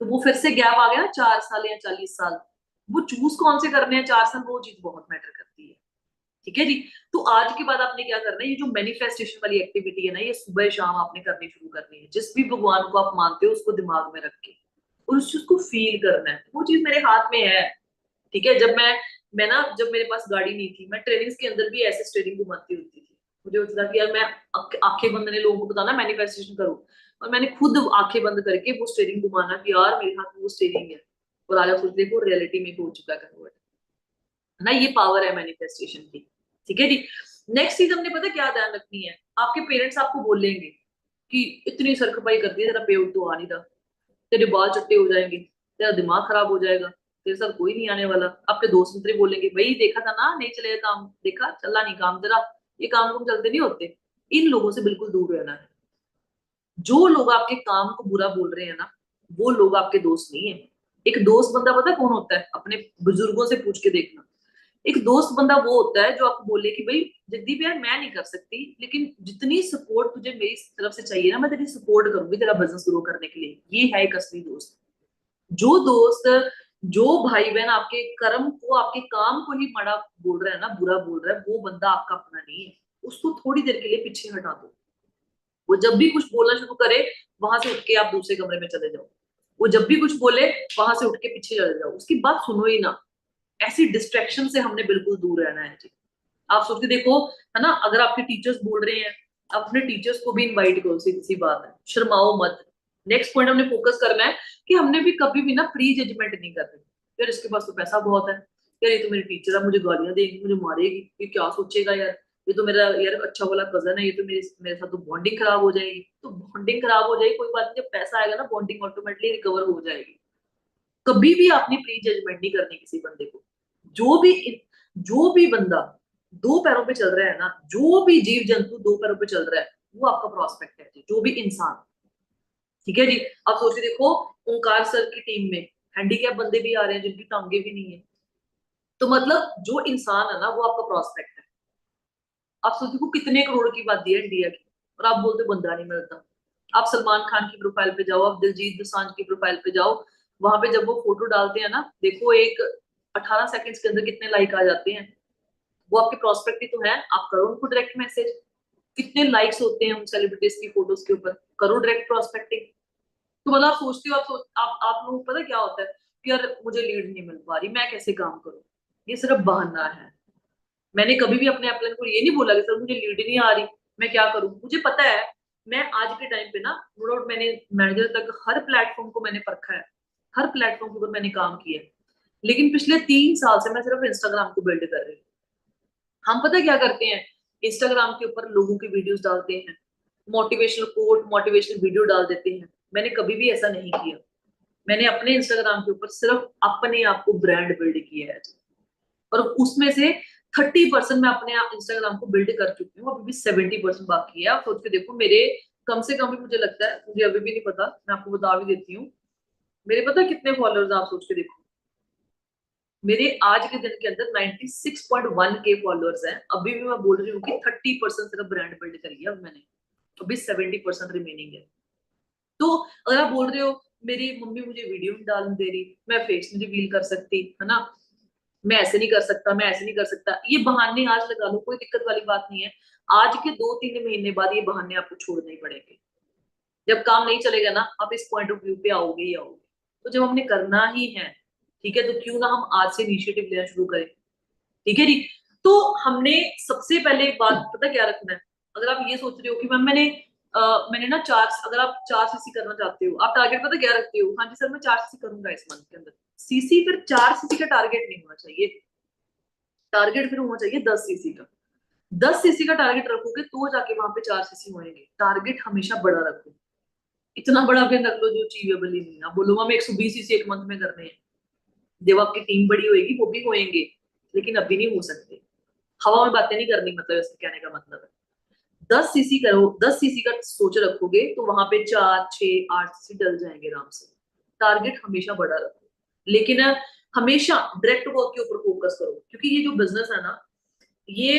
तो वो फिर से गैप आ गया ना, 4 साल या 40 साल। वो चूज कौन से करने हैं 4 साल, वो चीज बहुत मैटर करती है। ठीक है जी, तो आज के बाद आपने क्या करना है, ये जो मैनिफेस्टेशन वाली एक्टिविटी है ना, ये सुबह शाम आपने करनी शुरू करनी है। जिस भी भगवान को आप मानते हो उसको दिमाग में रख के और उस चीज को फील करना है, वो चीज मेरे हाथ में है। ठीक है, जब मैं ना, जब मेरे पास गाड़ी नहीं थी, मैं ट्रेनिंग्स के अंदर भी ऐसे स्टेयरिंग घुमाती होती थी। मुझे होता था कि यार मैं आंखें बंद, मैंने लोगों को बताना मैनिफेस्टेशन करो, और मैंने खुद आंखें बंद करके वो स्टेयरिंग घुमाना कि यार मेरे हाथ में वो स्टेयरिंग है, और आज आप सोच देखो रियलिटी में हो चुका है कन्वर्ट। है ना, ये पावर है मैनिफेस्टेशन की। ठीक है जी, नेक्स्ट चीज हमने पता क्या ध्यान रखनी है, आपके पेरेंट्स आपको बोलेंगे कि इतनी सर खपाई करती है, तेरा पे तो आ नहीं रहा, तेरे बाल चट्टे हो जाएंगे, तेरा दिमाग खराब हो जाएगा, तेरे साथ कोई नहीं आने वाला। आपके दोस्त मित्र बोलेंगे भाई देखा था ना नहीं चलेगा काम, देखा चला नहीं काम तेरा, ये काम तुम चलते नहीं होते। इन लोगों से बिल्कुल दूर रहना है। जो लोग आपके काम को बुरा बोल रहे हैं ना, वो लोग आपके दोस्त नहीं है। एक दोस्त बंदा पता है कौन होता है, अपने बुजुर्गों से पूछ के देखना। एक दोस्त बंदा वो होता है जो आपको बोले कि भाई जगदीप यार मैं नहीं कर सकती, लेकिन जितनी सपोर्ट तुझे मेरी तरफ से चाहिए ना, मैं तेरी सपोर्ट करूंगी तेरा बिजनेस ग्रो करने के लिए। ये है एक असली दोस्त। जो दोस्त, जो भाई बहन आपके कर्म को, आपके काम को ही माड़ा बोल रहा है ना, बुरा बोल रहा है, वो बंदा आपका अपना नहीं है। उसको थोड़ी देर के लिए पीछे हटा दो। वो जब भी कुछ बोलना शुरू करे, वहां से उठ के आप दूसरे कमरे में चले जाओ। वो जब भी कुछ बोले, वहां से उठ के पीछे चले जाओ, उसकी बात सुनो ही ना। ऐसी डिस्ट्रैक्शन से हमने बिल्कुल दूर रहना है जी। आप सोच के देखो, है ना, अगर आपके टीचर्स बोल रहे हैं, आप अपने टीचर्स को भी इनवाइट करो, सीधी सी बात है, शर्माओ मत। नेक्स्ट पॉइंट हमने फोकस करना है कि हमने भी कभी भी ना प्री जजमेंट नहीं करनी। यार इसके पास तो पैसा बहुत है, यार ये तो मेरी टीचर है, मुझे गालियां देगी, मुझे मारेगी, ये क्या सोचेगा यार, ये तो मेरा यार अच्छा वाला कजन है, ये तो मेरे मेरे साथ तो बॉन्डिंग खराब हो जाएगी। तो बॉन्डिंग खराब हो जाएगी कोई बात नहीं, जब पैसा आएगा ना बॉन्डिंग ऑटोमेटिकली रिकवर हो जाएगी। कभी भी आपने प्री जजमेंट नहीं करनी किसी बंदे को। जो भी बंदा दो पैरों पे चल रहा है ना, जो भी जीव जंतु दो पैरों पे चल रहा है, वो आपका प्रोस्पेक्ट है जी, जो भी इंसान। ठीक है जी, आप सोचिए देखो, ओंकार सर की टीम में हैंडीकैप बंदे भी आ रहे हैं जिनकी टांगे भी नहीं है। तो मतलब जो इंसान है ना, वो आपका प्रोस्पेक्ट है। आप सोचिए को कितने करोड़ की बात है इंडिया की, और आप बोलते बंदा नहीं मिलता। आप सलमान खान की प्रोफाइल पे जाओ, आप दिलजीत दोसांझ की प्रोफाइल पे जाओ, वहां पे जब वो फोटो डालते हैं ना, देखो एक 18 सेकंड्स के अंदर कितने लाइक आ जाते हैं। वो आपके प्रोस्पेक्ट ही तो है, आप करो उनको डायरेक्ट मैसेज। कितने लाइक्स होते हैं उन सेलिब्रिटीज की फोटोज के ऊपर, करो डायरेक्ट प्रोस्पेक्टिंग। तो मतलब आप सोचते हो, आप लोगों को पता क्या होता है कि यार मुझे लीड नहीं मिल पा रही, मैं कैसे काम करूं। ये सिर्फ बहाना है। मैंने कभी भी अपने अपलाइन को ये नहीं बोला कि सर मुझे लीड नहीं आ रही, मैं क्या करूं। मुझे पता है, मैं आज के टाइम पे ना, नो डाउट मैंने मैनेजर तक हर प्लेटफॉर्म को मैंने परखा है, हर प्लेटफॉर्म के ऊपर मैंने काम किया है। लेकिन पिछले 3 साल से मैं सिर्फ इंस्टाग्राम को बिल्ड कर रही हूँ। हम पता क्या करते हैं, इंस्टाग्राम के ऊपर लोगों की वीडियोस डालते हैं, मोटिवेशनल कोट, मोटिवेशनल वीडियो डाल देते हैं। मैंने कभी भी ऐसा नहीं किया। मैंने अपने इंस्टाग्राम के ऊपर सिर्फ अपने आप को ब्रांड बिल्ड किया है, और उसमें से 30% मैं अपने इंस्टाग्राम को बिल्ड कर चुकी हूँ, अभी भी 70% बाकी है। आप सोच के देखो, मेरे कम से कम भी मुझे लगता है, मुझे अभी भी नहीं पता, मैं आपको बता भी देती हूँ, मेरे पता है कितने फॉलोअर्स, आप सोच के देखो। मेरे आज के दिन के अंदर 96.1 के फॉलोअर्स हैं। अभी भी मैं बोल रही हूँ कि 30% सिर्फ ब्रांड बिल्ड करी है अब मैंने, अभी 70% रिमेनिंग है। तो अगर आप बोल रहे हो मेरी मम्मी मुझे वीडियो नहीं डालने दे रही, मैं फेस नहीं रिवील कर सकती, है ना, मैं ऐसे नहीं कर सकता, मैं ऐसे नहीं कर सकता, ये बहाने आज लगा लो, कोई दिक्कत वाली बात नहीं है। आज के 2-3 महीने बाद ये बहाने आपको छोड़ने ही पड़ेंगे। जब काम नहीं चलेगा ना, आप इस पॉइंट ऑफ व्यू पे आओगे ही आओगे। तो जब हमने करना ही है, ठीक है, तो क्यों ना हम आज से इनिशिएटिव लेना शुरू करें। ठीक है जी। तो हमने सबसे पहले एक बात पता क्या रखना है। अगर आप ये सोच रहे हो कि मैम मैंने ना चार, अगर आप 4 सीसी करना चाहते हो, आप टारगेट पता क्या रखते हो, हाँ जी सर मैं 4 सीसी करूंगा इस मंथ के अंदर। सीसी फिर 4 सीसी का टारगेट नहीं होना चाहिए, टारगेट फिर होना चाहिए 10 सीसी का। 10 सीसी का टारगेट रखोगे तो जाके वहां पे 4 सीसी होंगे। टारगेट हमेशा बड़ा रखो, इतना बड़ा भी रख लो जो अचीवेबल ही नहीं है। आप बोलो हम 120 सीसी एक मंथ में करने हैं, जब आपकी टीम बड़ी होएगी वो भी होएंगे, लेकिन अभी नहीं हो सकते। हवा में बातें नहीं करनी, मतलब इसके कहने का मतलब है 10 सीसी करो, 10 सीसी का सोच रखोगे तो वहां पे 4, 6, 8 सीसी डल जाएंगे आराम से। टारगेट हमेशा बड़ा रखो, लेकिन हमेशा डायरेक्ट वर्क के ऊपर फोकस करो, क्योंकि ये जो बिजनेस है ना, ये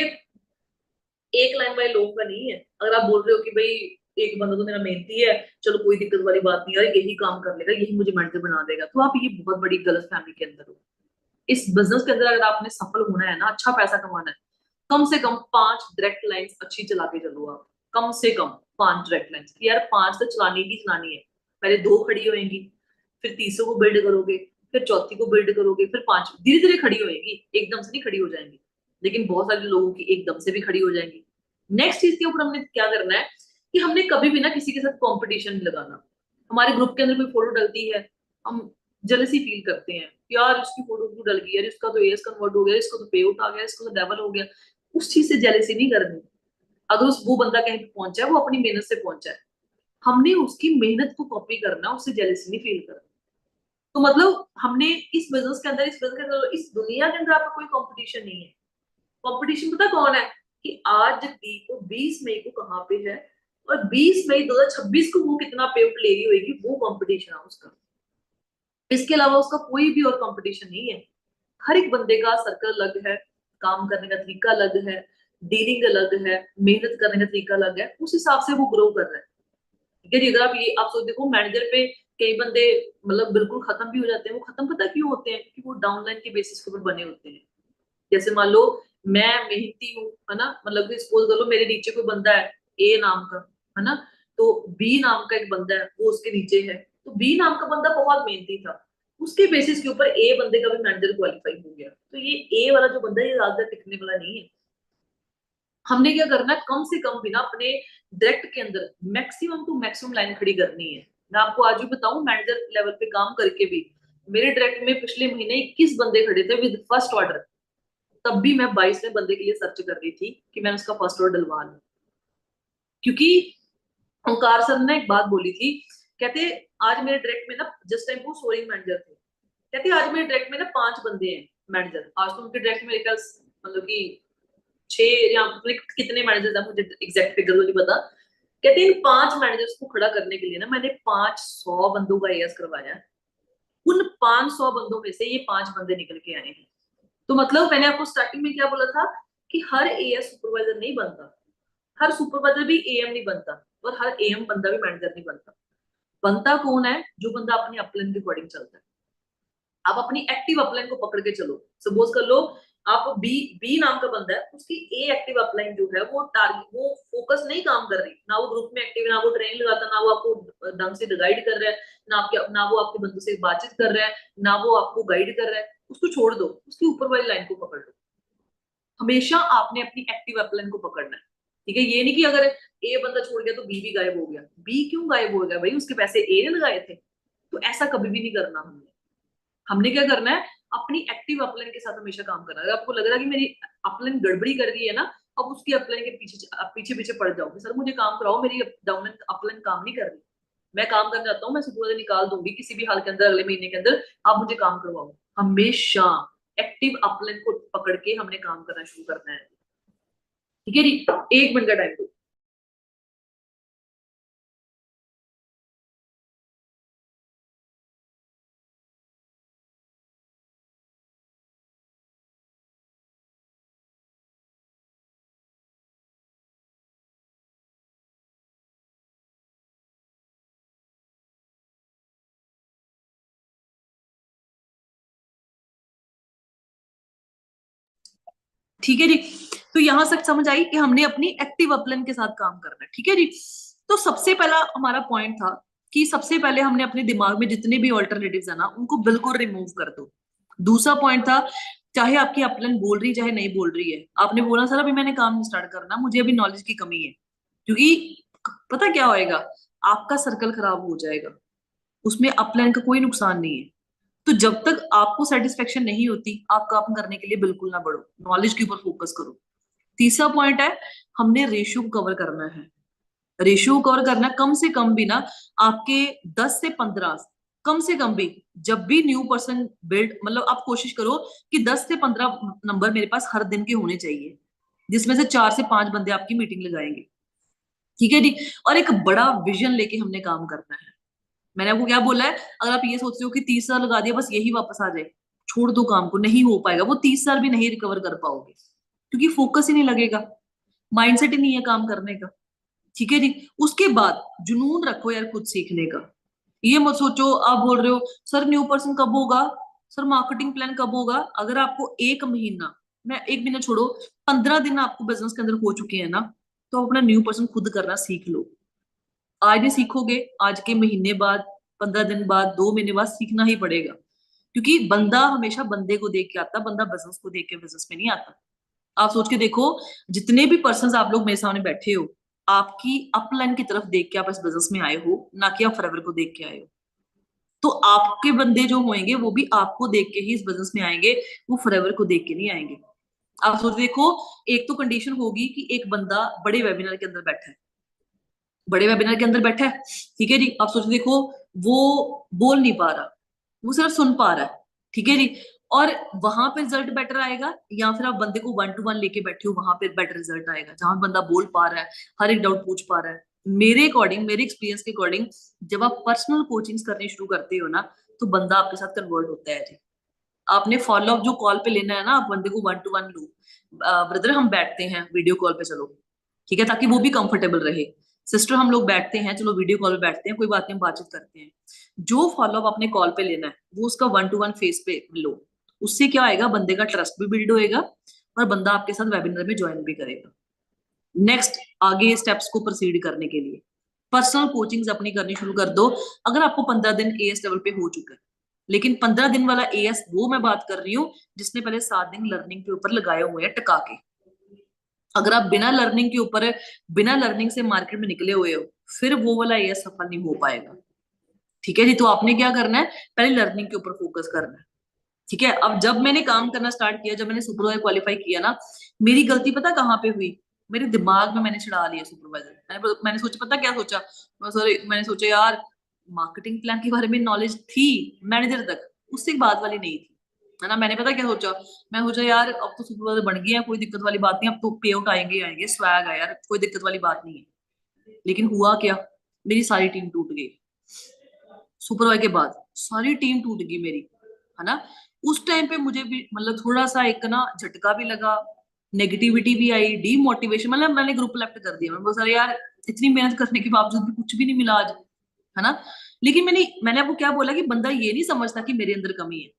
एक लाइन बाय लोगों का नहीं है। अगर आप बोल रहे हो कि भाई एक बंदा तो मेरा मेहनती है, चलो कोई दिक्कत वाली बात नहीं है, यही काम कर लेगा, यही मुझे मैनेजर बना देगा, तो आप ये बहुत बड़ी गलत फैमिली के अंदर हो। इस बिजनेस के अंदर अगर आपने सफल होना है ना, अच्छा पैसा कमाना है, कम से कम 5 डायरेक्ट लाइंस अच्छी चला के चलो आप। कम से कम 5 डायरेक्ट लाइंस, यार 5 तो चलानी ही चलानी है। पहले 2 खड़ी होएंगी, फिर तीसरे को बिल्ड करोगे, फिर चौथी को बिल्ड करोगे, फिर 5 धीरे धीरे खड़ी होएगी, एकदम से नहीं खड़ी हो जाएंगी। लेकिन बहुत सारे लोगों की एकदम से भी खड़ी हो जाएंगी। नेक्स्ट चीज के ऊपर हमने क्या करना है कि हमने कभी भी ना किसी के साथ कंपटीशन नहीं लगाना। हमारे ग्रुप के अंदर कोई फोटो डलती है, हम जलसी फील करते हैं, यार इसकी फोटो क्यों डल गई, यार इसका तो एस कन्वर्ट हो गया, इसको तो पे आउट आ गया, इसको तो डबल हो गया। उस चीज से जेलेसी नहीं करनी। अगर उस वो बंदा कहीं पे पहुंचा है, वो अपनी मेहनत से पहुंचा है, हमने उसकी मेहनत को कॉपी करना, उससे जेलेसी नहीं फील करना। तो मतलब हमने इस दुनिया के अंदर आपका कोई कंपटीशन नहीं है। कंपटीशन पता कौन है, कि आज दी को 20 मई को कहाँ पे है, और 20 मई 2026 को वो कितना पे आउट ले रही होगी, वो कंपटीशन है उसका। इसके अलावा उसका कोई भी और कंपटीशन नहीं है। हर एक बंदे का सर्कल अलग है, काम करने का तरीका अलग है, डीलिंग अलग है, मेहनत करने का तरीका अलग है, उस हिसाब से वो ग्रो कर रहा है। ठीक है जी। अगर आप सोच देखो मैनेजर पे कई बंदे मतलब बिल्कुल खत्म भी हो जाते हैं। वो खत्म पता क्यों होते हैं, क्योंकि वो डाउनलाइन के बेसिस के ऊपर बने होते हैं। जैसे मान लो मैं मेहनती हूँ, है ना, मतलब कि सपोज कर लो मेरे नीचे कोई बंदा है ए नाम का, है ना, तो बी नाम का एक बंदा है वो उसके नीचे है। तो बी नाम का बंदा बहुत मेहनती था, उसके बेसिस के ऊपर ए बंदे का भी मैनेजर क्वालिफाई हो गया। तो ये ए वाला जो बंदा है ये ज्यादा टिकने वाला नहीं है। हमने क्या करना है, कम से कम बिना अपने डायरेक्ट के अंदर मैक्सिमम टू मैक्सिमम लाइन खड़ी करनी है। मैं आपको आज भी बताऊं, मैनेजर लेवल पे काम करके भी मेरे डायरेक्ट में पिछले महीने 21 बंदे खड़े थे विद फर्स्ट ऑर्डर। तब भी मैं 22वें बंदे के लिए सर्च कर रही थी कि मैं उसका फर्स्ट ऑर्डर डलवा लूं। क्योंकि ओंकार सर ने एक बात बोली थी, कहते आज मेरे डायरेक्ट में ना, जिस टाइम वो सोरिंग मैनेजर थे, कहते आज मेरे डायरेक्ट में ना 5 बंदे हैं मैनेजर। आज तो उनके डायरेक्ट मेरे ख्याल मतलब कि 6 या मतलब कितने मैनेजर था मुझे एग्जैक्ट फिगर तो नहीं पता। कहते इन 5 मैनेजर्स को खड़ा करने के लिए ना मैंने 500 बंदों का एएस करवाया। उन 500 बंदों में से ये 5 बंदे निकल के आए हैं। तो मतलब मैंने आपको स्टार्टिंग में क्या बोला था, कि हर एएस सुपरवाइजर नहीं बनता, हर सुपरवाइजर भी एएम नहीं बनता, और हर एएम बंदा भी मैनेजर नहीं बनता। बनता कौन है, जो बंदा अपनी अपलाइन के अकॉर्डिंग चलता है। आप अपनी एक्टिव अपलाइन को पकड़ के चलो। सपोज कर लो आप बी बी नाम का बंदा है, उसकी ए एक्टिव अपलाइन जो है वो टारगेट, वो फोकस नहीं काम कर रही, ना वो ग्रुप में एक्टिव है, ना वो ट्रेनिंग लगाता, ना वो आपको ढंग से गाइड कर रहा है, ना वो आपके बंदों से बातचीत कर रहा है, ना वो आपको गाइड कर रहा है। उसको छोड़ दो, उसकी ऊपर वाली लाइन को पकड़ लो। हमेशा आपने अपनी एक्टिव अपलाइन को पकड़ना है। ठीक है, ये नहीं कि अगर ए बंदा छोड़ गया तो बी भी गायब हो गया। बी क्यों गायब हो गया भाई, उसके पैसे ए ने लगाए थे। तो ऐसा कभी भी नहीं करना हमने। हमने क्या करना है, अपनी एक्टिव अपलाइन के साथ हमेशा काम करना है। अगर आपको लग रहा है कि मेरी अपलाइन गड़बड़ी कर रही है ना, अब उसकी अपलाइन के पीछे पीछे पीछे पड़ जाओगे, सर मुझे काम कराओ, मेरी डाउन अपलाइन काम नहीं कर रही, मैं काम करना चाहता हूँ, मैं सुबह निकाल दूंगी किसी भी हाल के अंदर, अगले महीने के अंदर, आप मुझे काम करवाओ। हमेशा एक्टिव अपलाइन को पकड़ के हमने काम करना शुरू करना है। ठीक है जी। 1 मिनट का टाइम दो। ठीक है जी। तो यहां तक समझ आई कि हमने अपनी एक्टिव अपलाइन के साथ काम करना है। ठीक है जी। तो सबसे पहला हमारा पॉइंट था कि सबसे पहले हमने अपने दिमाग में जितने भी ऑल्टरनेटिव्स है ना उनको बिल्कुल रिमूव कर दो। दूसरा पॉइंट था, चाहे आपकी अपलाइन बोल रही चाहे नहीं बोल रही है, आपने बोला सर अभी मैंने काम नहीं स्टार्ट करना, मुझे अभी नॉलेज की कमी है। क्योंकि पता क्या होएगा, आपका सर्कल खराब हो जाएगा, उसमें अपलाइन का कोई नुकसान नहीं है। तो जब तक आपको सेटिस्फेक्शन नहीं होती, आप काम करने के लिए बिल्कुल ना बढ़ो, नॉलेज के ऊपर फोकस करो। तीसरा पॉइंट है, हमने रेशियो को कवर करना है। रेशियो कवर करना कम से कम भी ना, आपके 10 से 15, कम से कम भी, जब भी न्यू पर्सन बिल्ड, मतलब आप कोशिश करो कि 10 से 15 नंबर मेरे पास हर दिन के होने चाहिए, जिसमें से 4 से 5 बंदे आपकी मीटिंग लगाएंगे। ठीक है जी। और एक बड़ा विजन लेके हमने काम करना है। मैंने आपको क्या बोला है, अगर आप ये सोच रहे हो कि 30 साल लगा दिया बस यही वापस आ जाए, छोड़ दो काम को, नहीं हो पाएगा। वो 30 साल भी नहीं रिकवर कर पाओगे, क्योंकि फोकस ही नहीं लगेगा, माइंडसेट ही नहीं है काम करने का। ठीक है जी। उसके बाद जुनून रखो यार खुद सीखने का। ये मत सोचो, आप बोल रहे हो सर न्यू पर्सन कब होगा, सर मार्केटिंग प्लान कब होगा। अगर आपको एक महीना, मैं एक महीना छोड़ो, 15 दिन आपको बिजनेस के अंदर हो चुके हैं ना, तो अपना न्यू पर्सन खुद करना सीख लो। आज नहीं सीखोगे, आज के महीने बाद, 15 दिन बाद, 2 महीने बाद सीखना ही पड़ेगा। क्योंकि बंदा हमेशा बंदे को देख के आता, बंदा बिजनेस को देख के बिजनेस में नहीं आता। आप सोच के देखो, जितने भी पर्सन आप लोग मेरे सामने बैठे हो, आपकी अपलाइन की तरफ देख के आप इस बिजनेस में आए हो, ना कि आप फॉरएवर को देख के आए हो। तो आपके बंदे जो होंगे वो भी आपको देख के ही इस बिजनेस में आएंगे, वो फॉरएवर को देख के नहीं आएंगे। आप सोच देखो, एक तो कंडीशन होगी कि एक बंदा बड़े वेबिनार के अंदर बैठा है, बड़े वेबिनार के अंदर बैठा है, ठीक है जी। आप सोच देखो, वो बोल नहीं पा रहा, वो सिर्फ सुन पा रहा है, ठीक है जी। और वहां पे रिजल्ट बेटर आएगा, या फिर आप बंदे को 1 to 1 लेके बैठे हो, वहां पे बेटर रिजल्ट आएगा, जहां बंदा बोल पा रहा है, हर एक डाउट पूछ पा रहा है। मेरे अकॉर्डिंग, मेरे एक्सपीरियंस के अकॉर्डिंग, जब आप पर्सनल कोचिंग्स करनी शुरू करते हो ना, तो बंदा आपके साथ कन्वर्ट होता है जी। आपने फॉलो अप जो कॉल पे लेना है ना, आप बंदे को 1 to 1 लो, ब्रदर हम बैठते हैं वीडियो कॉल पे, चलो ठीक है, ताकि वो भी कंफर्टेबल रहे। सिस्टर हम लोग बैठते हैं, चलो वीडियो कॉल पे बैठते हैं, कोई बात नहीं, हम बातचीत करते हैं। जो फॉलो अप अपने कॉल पे लेना है वो उसका 1 to 1 फेस पे लो। उससे क्या आएगा, बंदे का ट्रस्ट भी बिल्ड होएगा, और बंदा आपके साथ वेबिनार में ज्वाइन भी करेगा। नेक्स्ट, आगे स्टेप्स को प्रोसीड करने के लिए पर्सनल कोचिंग्स अपनी करनी शुरू कर दो। अगर आपको 15 दिन एएस लेवल पे हो चुका है, लेकिन 15 दिन वाला एएस वो मैं बात कर रही हूँ जिसने पहले 7 दिन लर्निंग के ऊपर लगाए हुए हैं टका के। अगर आप बिना लर्निंग के ऊपर, बिना लर्निंग से मार्केट में निकले हुए हो, फिर वो वाला एएस सफल नहीं हो पाएगा। ठीक है जी। तो आपने क्या करना है, पहले लर्निंग के ऊपर फोकस करना है। ठीक है। अब जब मैंने काम करना स्टार्ट किया, जब मैंने सुपरवाइजर क्वालिफाई किया ना, मेरी गलती पता कहाँ पे हुई, मेरे दिमाग में मैंने चढ़ा लिया सुपरवाइजर। मैंने सोचा, पता क्या सोचा, सॉरी, मैंने सोचा यार मार्केटिंग प्लान के बारे में नॉलेज थी मैनेजर तक, उससे बात वाली नहीं थी, है ना। मैंने पता क्या सोचा, मैं सोचा यार अब तो सुपरवाइजर बन गया, कोई दिक्कत वाली बात नहीं, अब तो पे आउट आएंगे ही आएंगे, स्वैग है यार, कोई दिक्कत वाली बात नहीं है। लेकिन हुआ क्या, मेरी सारी टीम टूट गई। सुपरवाइजर के बाद सारी टीम टूट गई मेरी, है ना। उस टाइम पे मुझे भी मतलब थोड़ा सा एक ना झटका भी लगा, नेगेटिविटी भी आई, डीमोटिवेशन, मतलब मैंने ग्रुप लेफ्ट कर दिया। मैं बोला यार इतनी मेहनत करने के बावजूद भी कुछ भी नहीं मिला आज, है ना। लेकिन मैंने आपको क्या बोला कि बंदा ये नहीं समझता कि मेरे अंदर कमी है।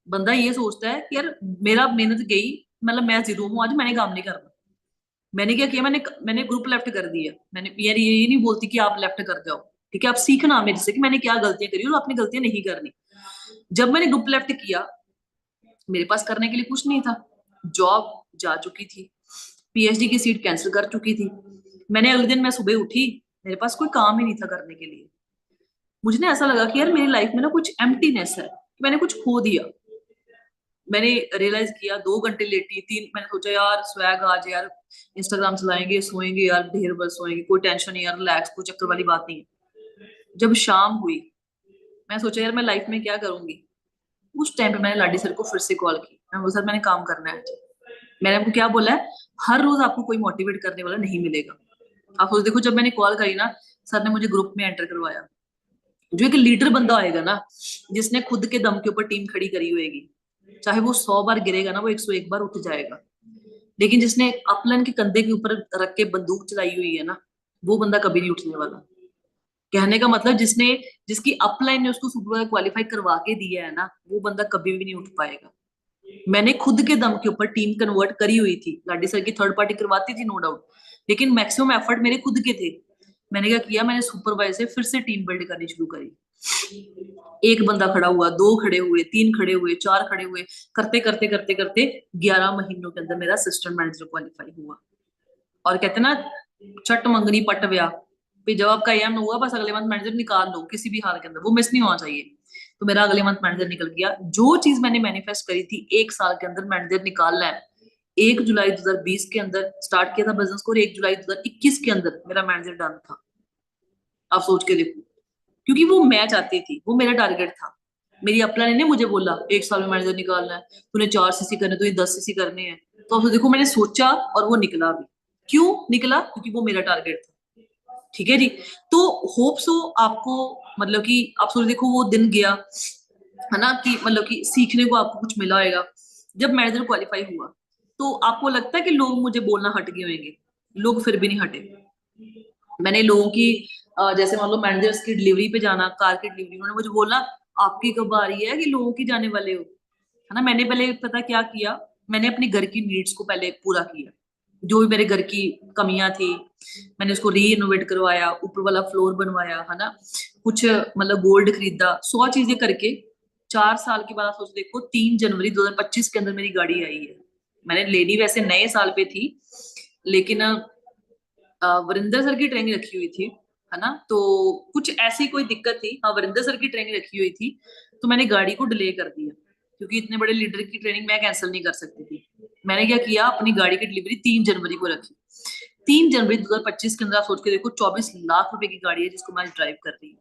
बंदा ये सोचता है कि यार मेरा मेहनत गई, मतलब मैं जीरो हूँ आज, मैंने काम नहीं करना। मैंने क्या किया, मैंने ग्रुप लेफ्ट कर दिया। मैंने यार ये नहीं बोलती कि आप लेफ्ट कर जाओ, ठीक है, आप सीखना मेरे से कि मैंने क्या गलतियां करी और अपनी गलतियां नहीं करनी। जब मैंने ग्रुप लेफ्ट किया, मेरे पास करने के लिए कुछ नहीं था, जॉब जा चुकी थी, पीएचडी की सीट कैंसिल कर चुकी थी। मैंने अगले दिन मैं सुबह उठी, मेरे पास कोई काम ही नहीं था करने के लिए। मुझे ना ऐसा लगा कि यार मेरी लाइफ में ना कुछ एम्प्टीनेस है, कि मैंने कुछ खो दिया। मैंने रियलाइज किया, 2 घंटे लेटी, 3, मैंने सोचा यार स्वैग आज यार, इंस्टाग्राम चलाएंगे, सोएंगे यार, ढेर भर सोएंगे, कोई टेंशन नहीं यार, रिलैक्स, कोई चक्कर वाली बात नहीं है। जब शाम हुई, मैं सोचा यार मैं लाइफ में क्या करूंगी। उस टाइम पे मैंने लाडी सर को फिर से कॉल की, मैं बोला सर मैंने काम करना है। मैंने आपको क्या बोला है, हर रोज आपको कोई मोटिवेट करने वाला नहीं मिलेगा। आप सोच देखो, जब मैंने कॉल करी ना, सर ने मुझे ग्रुप में एंटर करवाया। जो एक लीडर बंदा होएगा ना, जिसने खुद के दम के ऊपर टीम खड़ी करी होएगी, चाहे वो 100 बार गिरेगा ना, वो 101 बार उठ जाएगा। लेकिन जिसने अपलन के कंधे के ऊपर रख के बंदूक चलाई हुई है ना, वो बंदा कभी नहीं उठने वाला। कहने का मतलब, जिसकी अपलाइन ने उसको सुपरवाइजर क्वालिफाई करवा के दिया है ना, वो बंदा कभी भी नहीं उठ पाएगा। मैंने खुद के दम के ऊपर टीम कन्वर्ट करी हुई थी, लाडी सर की थर्ड पार्टी करवाती थी नो डाउट, लेकिन मैक्सिमम एफर्ट मेरे खुद के थे। मैंने क्या किया, मैंने सुपरवाइजर से फिर से टीम बिल्ड करनी शुरू करी। एक बंदा खड़ा हुआ, दो खड़े हुए, तीन खड़े हुए, चार खड़े हुए, करते करते करते करते 11 महीनों के अंदर मेरा असिस्टेंट मैनेजर क्वालिफाई हुआ। और कहते ना, चट मंगनी पट ब्याह, फिर जब आपका एम हुआ बस अगले मंथ मैनेजर निकाल दो किसी भी हाल के अंदर, वो मिस नहीं होना चाहिए। तो मेरा अगले मंथ मैनेजर निकल गया। जो चीज मैंने मैनिफेस्ट करी थी एक साल के अंदर मैनेजर निकालना है, 1 जुलाई 2020 के अंदर स्टार्ट किया था बिजनेस को, और 1 जुलाई 2021 के अंदर मेरा मैनेजर डन था। आप सोच के देखो, क्योंकि वो मैं चाहती थी, वो मेरा टारगेट था। मेरी अपना ने मुझे बोला 1 साल में मैनेजर निकालना है, तूने 4 सीसी करने, तूने 10 सीसी करने हैं। तो अब देखो, मैंने सोचा और वो निकला भी। क्यों निकला? क्योंकि वो मेरा टारगेट था। ठीक है जी। तो होप सो आपको, मतलब कि आप सोच देखो, वो दिन गया है ना, कि मतलब कि सीखने को आपको कुछ मिला होगा। जब मैनेजर क्वालिफाई हुआ तो आपको लगता है कि लोग मुझे बोलना हट गए होंगे? लोग फिर भी नहीं हटे। मैंने लोगों की जैसे मान लो मैनेजर्स की डिलीवरी पे जाना, कार की डिलीवरी, उन्होंने मुझे बोला आपकी कब आ रही है कि लोगों की जाने वाले हो, है ना। मैंने पहले पता क्या किया, मैंने अपनी घर की नीड्स को पहले पूरा किया। जो भी मेरे घर की कमियां थी, मैंने उसको रीइनोवेट करवाया, ऊपर वाला फ्लोर बनवाया, है ना, कुछ मतलब गोल्ड खरीदा, 100 चीजें करके 4 साल के बाद आप सोच देखो 3 जनवरी 2025 के अंदर मेरी गाड़ी आई है। मैंने लेनी वैसे नए साल पे थी, लेकिन वरिंदर सर की ट्रेनिंग रखी हुई थी, है ना। तो कुछ ऐसी कोई दिक्कत थी, हाँ वरिंदर सर की ट्रेनिंग रखी हुई थी, तो मैंने गाड़ी को डिले कर दिया, क्योंकि इतने बड़े लीडर की ट्रेनिंग मैं कैंसिल नहीं कर सकती थी। मैंने क्या किया, अपनी गाड़ी की डिलीवरी 3 जनवरी को रखी। 3 जनवरी 2025 के अंदर आप सोच के देखो 24 लाख रुपए की गाड़ी है जिसको मैं ड्राइव कर रही हूँ।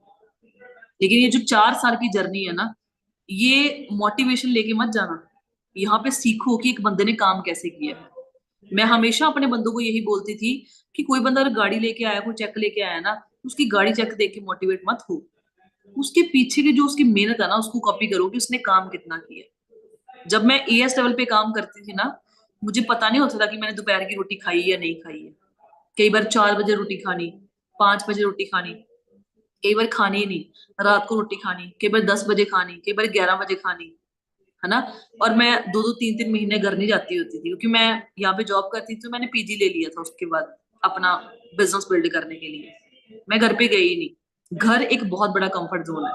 लेकिन ये जो 4 साल की जर्नी है ना, ये मोटिवेशन लेके मत जाना, यहाँ पे सीखो कि एक बंदे ने काम कैसे किया है। मैं हमेशा अपने बंदों को यही बोलती थी कि कोई बंदा अगर गाड़ी लेके आया, कोई चेक लेके आया ना, उसकी गाड़ी चेक देख के मोटिवेट मत हो, उसके पीछे की जो उसकी मेहनत है ना, उसको कॉपी करो कि उसने काम कितना किया। जब मैं एएस लेवल पे काम करती थी ना, मुझे पता नहीं होता था कि मैंने दोपहर की रोटी खाई या नहीं खाई है। कई बार 4 बजे रोटी खानी, 5 बजे रोटी खानी, कई बार खानी ही नहीं, रात को रोटी खानी, कई बार 10 बजे खानी, कई बार 11 बजे खानी, है ना। और मैं 2-2 3-3 महीने घर नहीं जाती होती थी, क्योंकि मैं यहाँ पे जॉब करती थी, तो मैंने पीजी ले लिया था उसके बाद अपना बिजनेस बिल्ड करने के लिए। मैं घर पे गई ही नहीं। घर एक बहुत बड़ा कंफर्ट जोन है।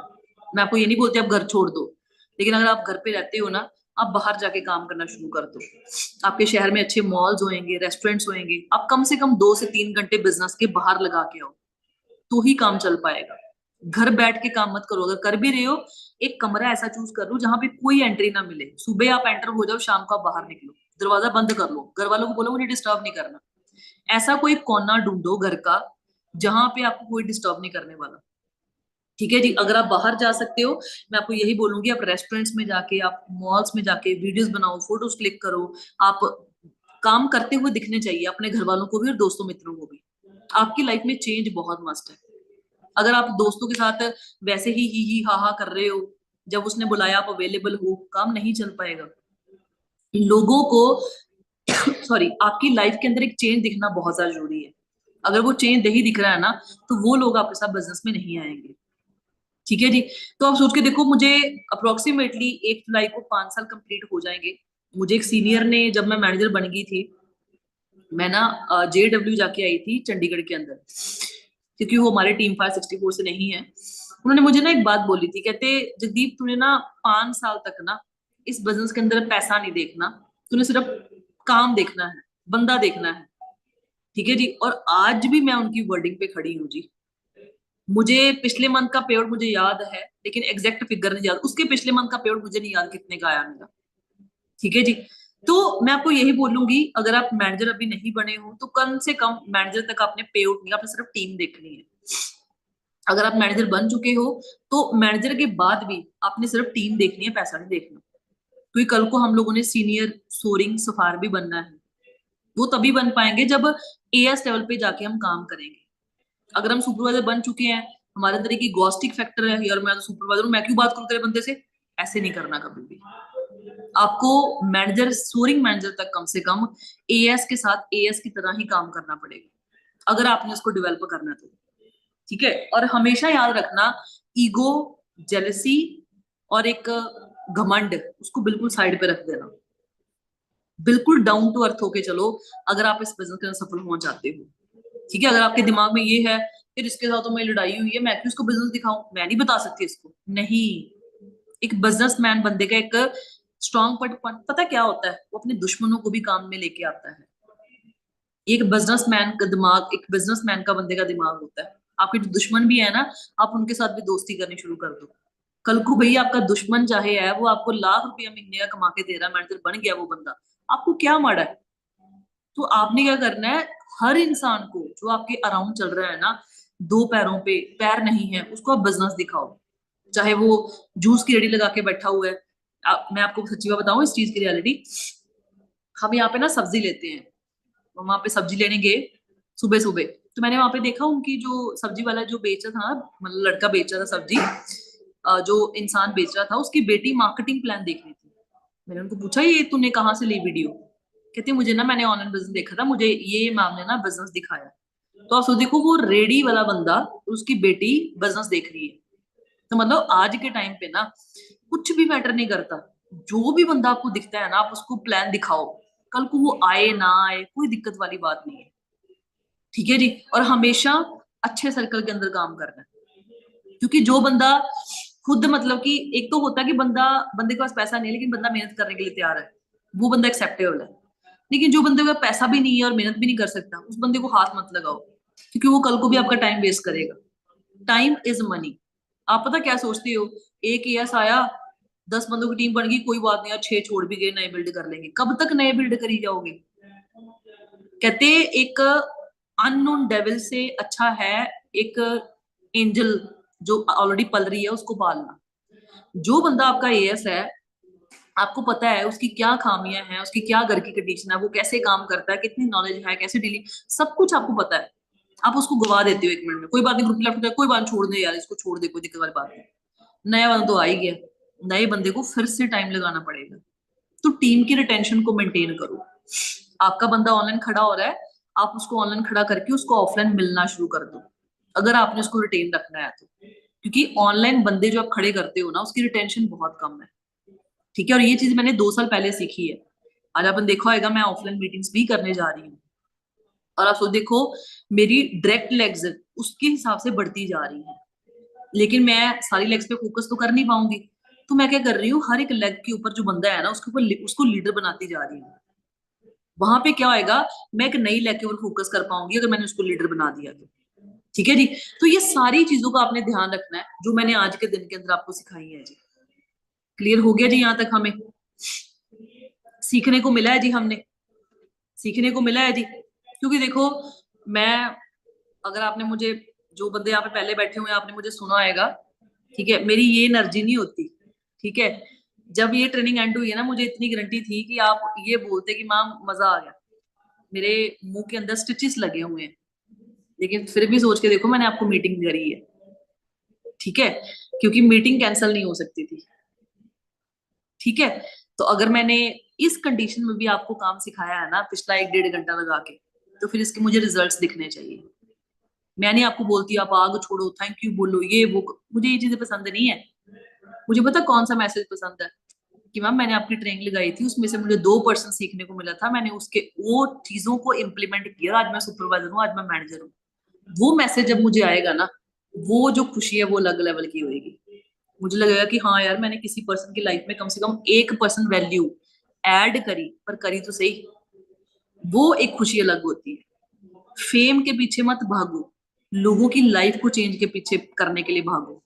मैं आपको ये नहीं बोलती आप घर छोड़ दो, लेकिन अगर आप घर पे रहते हो ना, आप बाहर जाके काम करना शुरू कर दो। आपके शहर में अच्छे मॉल्स होंगे, रेस्टोरेंट्स होंगे, आप कम से कम 2 से 3 घंटे बिजनेस के बाहर लगा के आओ, तो ही काम चल पाएगा। घर बैठ के काम मत करो। अगर कर भी रहे हो, एक कमरा ऐसा चूज कर लो जहां पे कोई एंट्री ना मिले। सुबह आप एंटर हो जाओ, शाम को आप बाहर निकलो, दरवाजा बंद कर लो, घर वालों को बोलो मुझे डिस्टर्ब नहीं करना। ऐसा कोई कोना ढूंढो घर का जहां पे आपको कोई डिस्टर्ब नहीं करने वाला। ठीक है जी। अगर आप बाहर जा सकते हो, मैं आपको यही बोलूंगी, आप रेस्टोरेंट्स में जाके, आप मॉल्स में जाके वीडियोस बनाओ, फोटोज क्लिक करो। आप काम करते हुए दिखने चाहिए अपने घर वालों को भी और दोस्तों मित्रों को भी। आपकी लाइफ में चेंज बहुत मस्त है। अगर आप दोस्तों के साथ वैसे ही हा हा कर रहे हो, जब उसने बुलाया आप अवेलेबल हो, काम नहीं चल पाएगा। लोगों को सॉरी, आपकी लाइफ के अंदर एक चेंज दिखना बहुत ज्यादा जरूरी है। अगर वो चेंज नहीं दिख रहा है ना, तो वो लोग आपके साथ बिजनेस में नहीं आएंगे। ठीक है जी। तो आप सोच के देखो, मुझे अप्रोक्सीमेटली 1 जुलाई को 5 साल कंप्लीट हो जाएंगे। मुझे एक सीनियर ने, जब मैं मैनेजर बन गई थी, मैं ना JW जाके आई थी चंडीगढ़ के अंदर, क्योंकि वो हमारे टीम 564 से नहीं है। उन्होंने मुझे ना एक बात बोली थी, कहते जगदीप तूने ना 5 साल तक ना इस बिजनेस के अंदर पैसा नहीं देखना, तूने सिर्फ काम देखना है, बंदा देखना है। ठीक है जी। और आज भी मैं उनकी वर्डिंग पे खड़ी हूँ जी। मुझे पिछले मंथ का पेआउट मुझे याद है, लेकिन एग्जैक्ट फिगर नहीं याद। उसके पिछले मंथ का पेआउट मुझे नहीं याद कितने का आया मेरा। ठीक है जी। तो मैं आपको यही बोलूंगी, अगर आप मैनेजर अभी नहीं बने हो तो कम से कम मैनेजर तक आपने पे आउट नहीं, आपने सिर्फ टीम देखनी है। अगर आप मैनेजर बन चुके हो, तो मैनेजर के बाद भी आपने सिर्फ टीम देखनी है, पैसा नहीं देखना। क्योंकि कल को हम लोगों ने सीनियर सोरिंग सफार भी बनना है। वो तभी बन पाएंगे जब एएस लेवल पे जाके हम काम करेंगे। अगर हम सुपरवाइजर बन चुके हैं, हमारे अंदर एक गॉस्टिक फैक्टर है, यार मैं तो सुपरवाइजर हूं, मैं क्यों बात करूं तेरे बंदे से, ऐसे नहीं करना कभी भी। आपको मैनेजर, सोरिंग मैनेजर तक कम से कम एएस के साथ एएस की तरह ही काम करना पड़ेगा, अगर आपने उसको डेवलप करना है तो। ठीक है। और हमेशा याद रखना, ईगो, जेलसी और एक घमंड, उसको बिल्कुल साइड पे रख देना। बिल्कुल डाउन टू अर्थ होके चलो अगर आप इस बिजनेस के अंदर सफल होना चाहते हो। ठीक है, अगर आपके दिमाग में ये है कि इसके साथ तो मेरी लड़ाई हुई है, मैं क्यों इसको बिजनेस दिखाऊं, मैं नहीं बता सकती इसको, नहीं। एक बिजनेसमैन बंदे का एक स्ट्रॉन्ग पता क्या होता है, वो अपने दुश्मनों को भी काम में लेके आता है। एक बिजनेसमैन का दिमाग, एक बिजनेसमैन का बंदे का दिमाग होता है। आपके जो दुश्मन भी है ना, आप उनके साथ भी दोस्ती करनी शुरू कर दो। कल को भाई आपका दुश्मन चाहे है वो आपको लाख रुपया महीने का कमा के दे रहा है, मैनेजर बन गया वो बंदा, आपको क्या माड़ा है? तो आपने क्या करना है, हर इंसान को जो आपके अराउंड चल रहा है ना, दो पैरों पे पैर नहीं है, उसको आप बिजनेस दिखाओ। चाहे वो जूस की रेडी लगा के बैठा हुआ है। मैं आपको सच्ची बात बताऊं, इस चीज की रियलिटी, हम यहाँ पे ना सब्जी लेते हैं, वहां पे सब्जी लेने गए सुबह सुबह, तो मैंने वहां पे देखा उनकी जो सब्जी वाला जो बेच रहा था ना, मतलब लड़का बेच रहा था सब्जी, जो इंसान बेच रहा था उसकी बेटी मार्केटिंग प्लान देख रही थी। मैंने उनको पूछा ये तूने कहाँ से ली वीडियो? कहती मुझे ना, मैंने ऑनलाइन बिजनेस देखा था, मुझे ये मैम ने ना बिजनेस दिखाया। तो आप सोच देखो, वो रेडी वाला बंदा, उसकी बेटी बिजनेस देख रही है। तो मतलब आज के टाइम पे ना कुछ भी मैटर नहीं करता, जो भी बंदा आपको दिखता है ना, आप उसको प्लान दिखाओ, कल को वो आए ना आए कोई दिक्कत वाली बात नहीं है। ठीक है जी, और हमेशा अच्छे सर्कल के अंदर काम करना है, क्योंकि जो बंदा खुद मतलब कि, एक तो होता है कि बंदे के पास पैसा नहीं है लेकिन बंदा मेहनत करने के लिए तैयार है, वो बंदा एक्सेप्टेबल है। लेकिन जो बंदे के पास पैसा भी नहीं है और मेहनत भी नहीं कर सकता, उस बंदे को हाथ मत लगाओ, क्योंकि वो कल को भी आपका टाइम वेस्ट करेगा। Time is money. आप पता क्या सोचते हो, एक ईयर्स आया, 10 बंदों की टीम बन गई, कोई बात नहीं यार, 6 छोड़ भी गए, नए बिल्ड कर लेंगे, कब तक नए बिल्ड करी जाओगे? कहते एक अननोन डेविल से अच्छा है एक एंजल जो ऑलरेडी पल रही है उसको पालना। जो बंदा आपका एएस है, आपको पता है उसकी क्या खामियां हैं, उसकी क्या घर की कंडीशन है, वो कैसे काम करता है, कितनी नॉलेज है, कैसे डीलिंग, सब कुछ आपको पता है। आप उसको गवा देते हो 1 मिनट में, कोई बात नहीं, ग्रुप लेफ्ट होता है, कोई बात नहीं, छोड़ दे यार इसको, छोड़ दे, कोई दिक्कत वाली बात नहीं, नया बंदा तो आ ही गया। नए बंदे को फिर से टाइम लगाना पड़ेगा। तो टीम की रिटेंशन को मेंटेन करो। आपका बंदा ऑनलाइन खड़ा हो रहा है, आप उसको ऑनलाइन खड़ा करके उसको ऑफलाइन मिलना शुरू कर दो, अगर आपने उसको रिटेन रखना है तो। क्योंकि ऑनलाइन बंदे जो आप खड़े करते हो ना, उसकी रिटेंशन बहुत कम है। ठीक है, और ये चीज मैंने 2 साल पहले सीखी है। आज आपने देखा होगा मैं ऑफलाइन मीटिंग्स भी करने जा रही हूँ, और आप सोच देखो, मेरी डायरेक्ट लेग्स उसके हिसाब से बढ़ती जा रही है, लेकिन मैं सारी लेग्स पे फोकस तो कर नहीं पाऊंगी। तो मैं क्या कर रही हूँ, हर एक लेग के ऊपर जो बंदा है ना, उसके ऊपर उसको लीडर बनाती जा रही हूँ। वहां पे क्या होएगा, मैं एक नई लेग के ऊपर फोकस कर पाऊंगी अगर मैंने उसको लीडर बना दिया तो। ठीक है जी, तो ये सारी चीजों का आपने ध्यान रखना है जो मैंने आज के दिन के अंदर आपको सिखाई है जी। क्लियर हो गया जी? यहाँ तक हमें सीखने को मिला है जी, हमने सीखने को मिला है जी। क्योंकि देखो, मैं, अगर आपने मुझे, जो बंदे यहाँ पे पहले बैठे हुए हैं, आपने मुझे सुना आएगा, ठीक है, मेरी ये एनर्जी नहीं होती। ठीक है, जब ये ट्रेनिंग एंड हुई है ना, मुझे इतनी गारंटी थी कि आप ये बोलते कि मैम मजा आ गया, मेरे मुंह के अंदर स्टिचेस लगे हुए हैं, लेकिन फिर भी सोच के देखो मैंने आपको मीटिंग करी है। ठीक है, क्योंकि मीटिंग कैंसिल नहीं हो सकती थी। ठीक है, तो अगर मैंने इस कंडीशन में भी आपको काम सिखाया है ना, पिछला 1 डेढ़ घंटा लगा के, तो फिर इसके मुझे रिजल्ट्स दिखने चाहिए। मैं नहीं आपको बोलती आप आग छोड़ो, थैंक यू बोलो, ये वो, मुझे ये चीजें पसंद नहीं है। मुझे पता कौन सा मैसेज पसंद है, कि मैम मैंने आपकी ट्रेनिंग लगाई थी, उसमें से मुझे 2% सीखने को मिला था, मैंने उसके वो चीजों को इम्प्लीमेंट किया, आज मैं सुपरवाइजर हूँ, आज मैं मैनेजर हूँ। वो मैसेज जब मुझे आएगा ना, वो जो खुशी है वो अलग लेवल की होगी। मुझे लगेगा कि हाँ यार, मैंने किसी पर्सन की लाइफ में कम से कम 1% वैल्यू ऐड करी, पर करी तो सही। वो एक खुशी अलग होती है। फेम के पीछे मत भागो, लोगों की लाइफ को चेंज के पीछे करने के लिए भागो।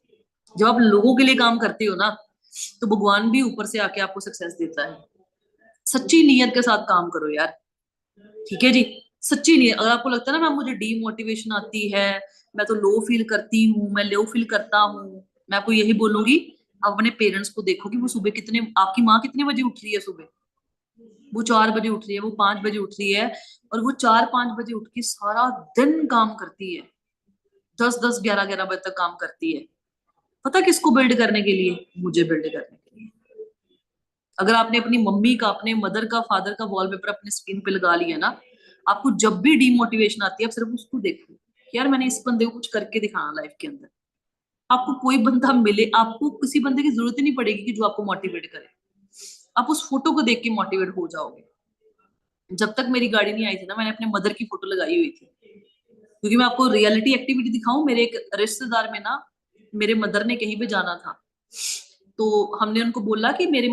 जब आप लोगों के लिए काम करते हो ना, तो भगवान भी ऊपर से आके आपको सक्सेस देता है। सच्ची नीयत के साथ काम करो यार। ठीक है जी, सच्ची नीयत। अगर आपको लगता है ना मैम मुझे डीमोटिवेशन आती है, मैं तो लो फील करती हूँ, मैं लो फील करता हूँ, मैं आपको यही बोलूंगी, आप अपने पेरेंट्स को देखो कि वो सुबह कितने, आपकी माँ कितने बजे उठ रही है सुबह। वो 4 बजे उठ रही है, वो 5 बजे उठ रही है, और वो 4-5 बजे उठ के सारा दिन काम करती है, 10-10 11-11 बजे तक काम करती है। पता किसको बिल्ड करने के लिए? मुझे बिल्ड करने के लिए। अगर आपने अपनी मम्मी का, अपने मदर का, फादर का वॉलपेपर अपने स्किन पे लगा लिया ना, आपको जब भी डीमोटिवेशन आती है, आप सिर्फ उसको देखो कि यार मैंने इस बंदे को कुछ करके दिखाना लाइफ के अंदर। आपको कोई बंदा मिले, आपको किसी बंदे की जरूरत ही नहीं पड़ेगी कि जो आपको मोटिवेट करे, आप उस फोटो को देख के मोटिवेट हो जाओगे। जब तक मेरी गाड़ी नहीं आई थी ना, मैंने अपने मदर की फोटो लगाई हुई थी, क्योंकि मैं आपको रियलिटी एक्टिविटी दिखाऊं। मेरे एक रिश्तेदार में ना, मेरे मदर ने कहीं पे जाना था, तो हमने उनको बोला कि मेरी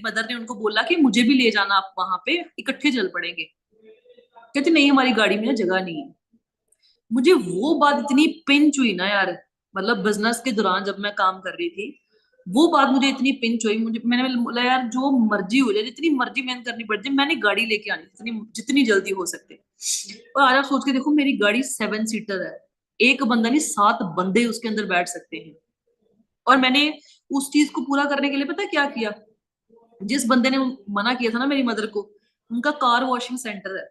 मदर ने उनको बोला कि मुझे भी ले जाना, आप वहां पे इकट्ठे चल पड़ेंगे। कहते नहीं, हमारी गाड़ी में ना जगह नहीं है। मुझे वो बात इतनी पिंच हुई ना यार, मतलब बिजनेस के दौरान जब मैं काम कर रही थी, वो बात मुझे इतनी पिंच हुई। मैंने बोला यार जो मर्जी हो जाए, जितनी मर्जी मेहनत करनी पड़ जाए, मैंने गाड़ी लेके आनी जितनी जितनी जल्दी हो सकते। और आज आप सोच के देखो, मेरी गाड़ी 7 सीटर है, एक बंदा नहीं 7 बंदे उसके अंदर बैठ सकते हैं। और मैंने उस चीज को पूरा करने के लिए पता है क्या किया? जिस बंदे ने मना किया था ना मेरी मदर को, उनका कार वॉशिंग सेंटर है।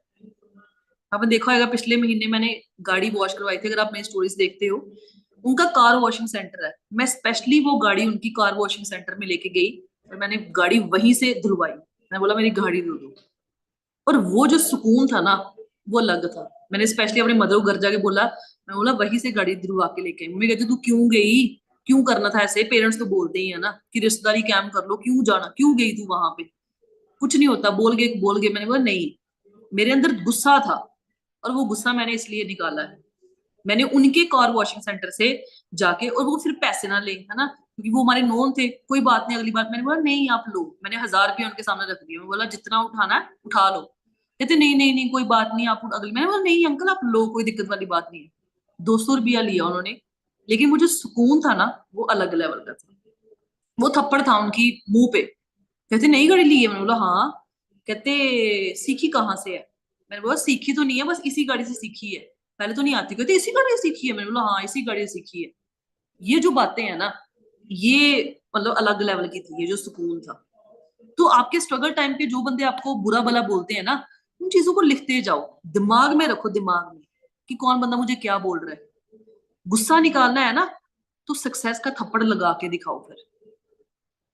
आपने देखा होगा पिछले महीने मैंने गाड़ी वॉश करवाई थी, अगर आप मेरी स्टोरीज देखते हो, उनका कार वॉशिंग सेंटर है। मैं स्पेशली वो गाड़ी उनकी कार वॉशिंग सेंटर में लेके गई और मैंने गाड़ी वहीं से धुलवाई। मैं बोला मेरी गाड़ी धुल दो। और वो जो सुकून था ना, वो अलग था। मैंने स्पेशली अपने मदर को घर जाके बोला, मैं बोला वहीं से गाड़ी धुलवा के लेके आई। मम्मी कहती तू क्यों गई, क्यों करना था ऐसे? पेरेंट्स तो बोलते ही है ना कि रिश्तेदारी कैम कर लो, क्यों जाना, क्यों गई तू वहां पे? कुछ नहीं होता, बोल गए बोल गए। मैंने बोला नहीं, मेरे अंदर गुस्सा था, और वो गुस्सा मैंने इसलिए निकाला है। मैंने उनके कार वॉशिंग सेंटर से जाके, और वो सिर्फ पैसे ना ले, है ना, क्योंकि वो हमारे नोन थे, कोई बात नहीं, अगली बार मैंने बोला नहीं आप लो। मैंने 1000 रुपया उनके सामने रख दिया, मैं बोला जितना उठाना है उठा लो। कहते नहीं नहीं नहीं कोई बात नहीं, आप अगली। मैंने बोला नहीं अंकल आप लो, कोई दिक्कत वाली बात नहीं है। 200 रुपया लिया उन्होंने, लेकिन वो जो सुकून था ना, वो अलग लेवल का था। वो थप्पड़ था उनकी मुंह पे। कहते नई गाड़ी ली है? मैंने बोला हाँ। कहते सीखी कहाँ से है? मैंने बोला सीखी तो नहीं है, बस इसी गाड़ी से सीखी है, पहले तो नहीं आती। कहते इसी गाड़ी से सीखी है? मैंने बोला हाँ इसी गाड़ी से सीखी है। ये जो बातें हैं ना, ये मतलब अलग लेवल की थी, ये जो सुकून था। तो आपके स्ट्रगल टाइम पे जो बंदे आपको बुरा भला बोलते हैं ना, उन चीजों को लिखते जाओ, दिमाग में रखो, दिमाग में कि कौन बंदा मुझे क्या बोल रहा है। गुस्सा निकालना है ना, तो सक्सेस का थप्पड़ लगा के दिखाओ फिर।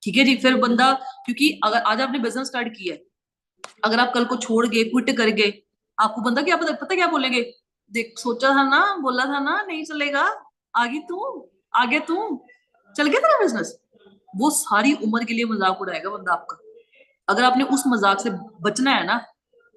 ठीक है जी, फिर बंदा, क्योंकि अगर आज आपने बिजनेस स्टार्ट किया है, अगर आप कल को छोड़ गए, क्विट कर गए, आपको बंदा क्या पता क्या बोलेंगे? देख सोचा था ना, बोला था ना नहीं चलेगा, आगे तू, आगे तू, चल गया तेरा बिजनेस। वो सारी उम्र के लिए मजाक उड़ाएगा बंदा आपका। अगर आपने उस मजाक से बचना है ना,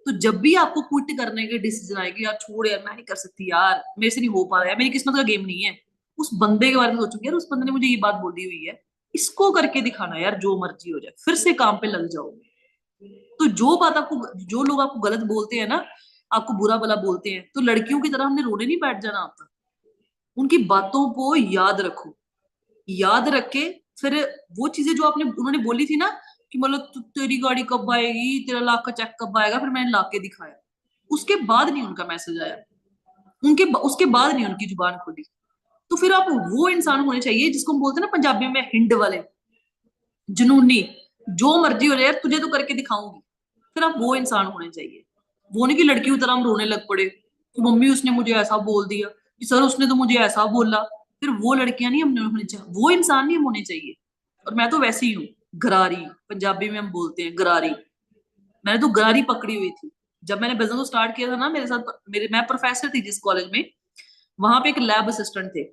तो जब भी आपको क्विट करने के डिसीजन आएगी, यार छोड़ यार मैं नहीं कर सकती, यार मेरे से नहीं हो पा रहा है, मेरी किस्मत का गेम नहीं है, उस बंदे के बारे में सोचूंगी यार उस बंदे ने मुझे ये बात बोली हुई है, इसको करके दिखाना यार, जो मर्जी हो जाए, फिर से काम पे लग जाओ। तो जो बात आपको, जो लोग आपको गलत बोलते हैं ना, आपको बुरा भला बोलते हैं, तो लड़कियों की तरह हमने रोने नहीं बैठ जाना आता। उनकी बातों को याद रखो, याद रख के फिर वो चीजें जो आपने उन्होंने बोली थी ना, कि मतलब तेरी गाड़ी कब आएगी, तेरा लाख का चेक कब आएगा, फिर मैंने ला के दिखाया, उसके बाद नहीं उनका मैसेज आया, उसके बाद नहीं उनकी जुबान खुली। तो फिर आप वो इंसान होने चाहिए जिसको हम बोलते हैं ना पंजाबी में हिंड वाले, जुनूनी, जो मर्जी हो जाए यार तुझे तो करके दिखाऊंगी। फिर आप वो इंसान होने चाहिए। वो नहीं कि लड़कियों की तरह हम रोने लग पड़े कि मम्मी उसने मुझे ऐसा बोल दिया, कि सर उसने तो मुझे ऐसा बोला। फिर वो लड़कियां नहीं हमने होनी चाहिए, वो इंसान नहीं हम होने चाहिए। और मैं तो वैसे ही हूँ, गरारी, पंजाबी में हम बोलते हैं गरारी। मैंने तो गरारी पकड़ी हुई थी। जब मैंने बिजनेस को स्टार्ट किया था ना, मेरे साथ मेरे मैं प्रोफेसर थी जिस कॉलेज में, वहां पे एक लैब असिस्टेंट थे।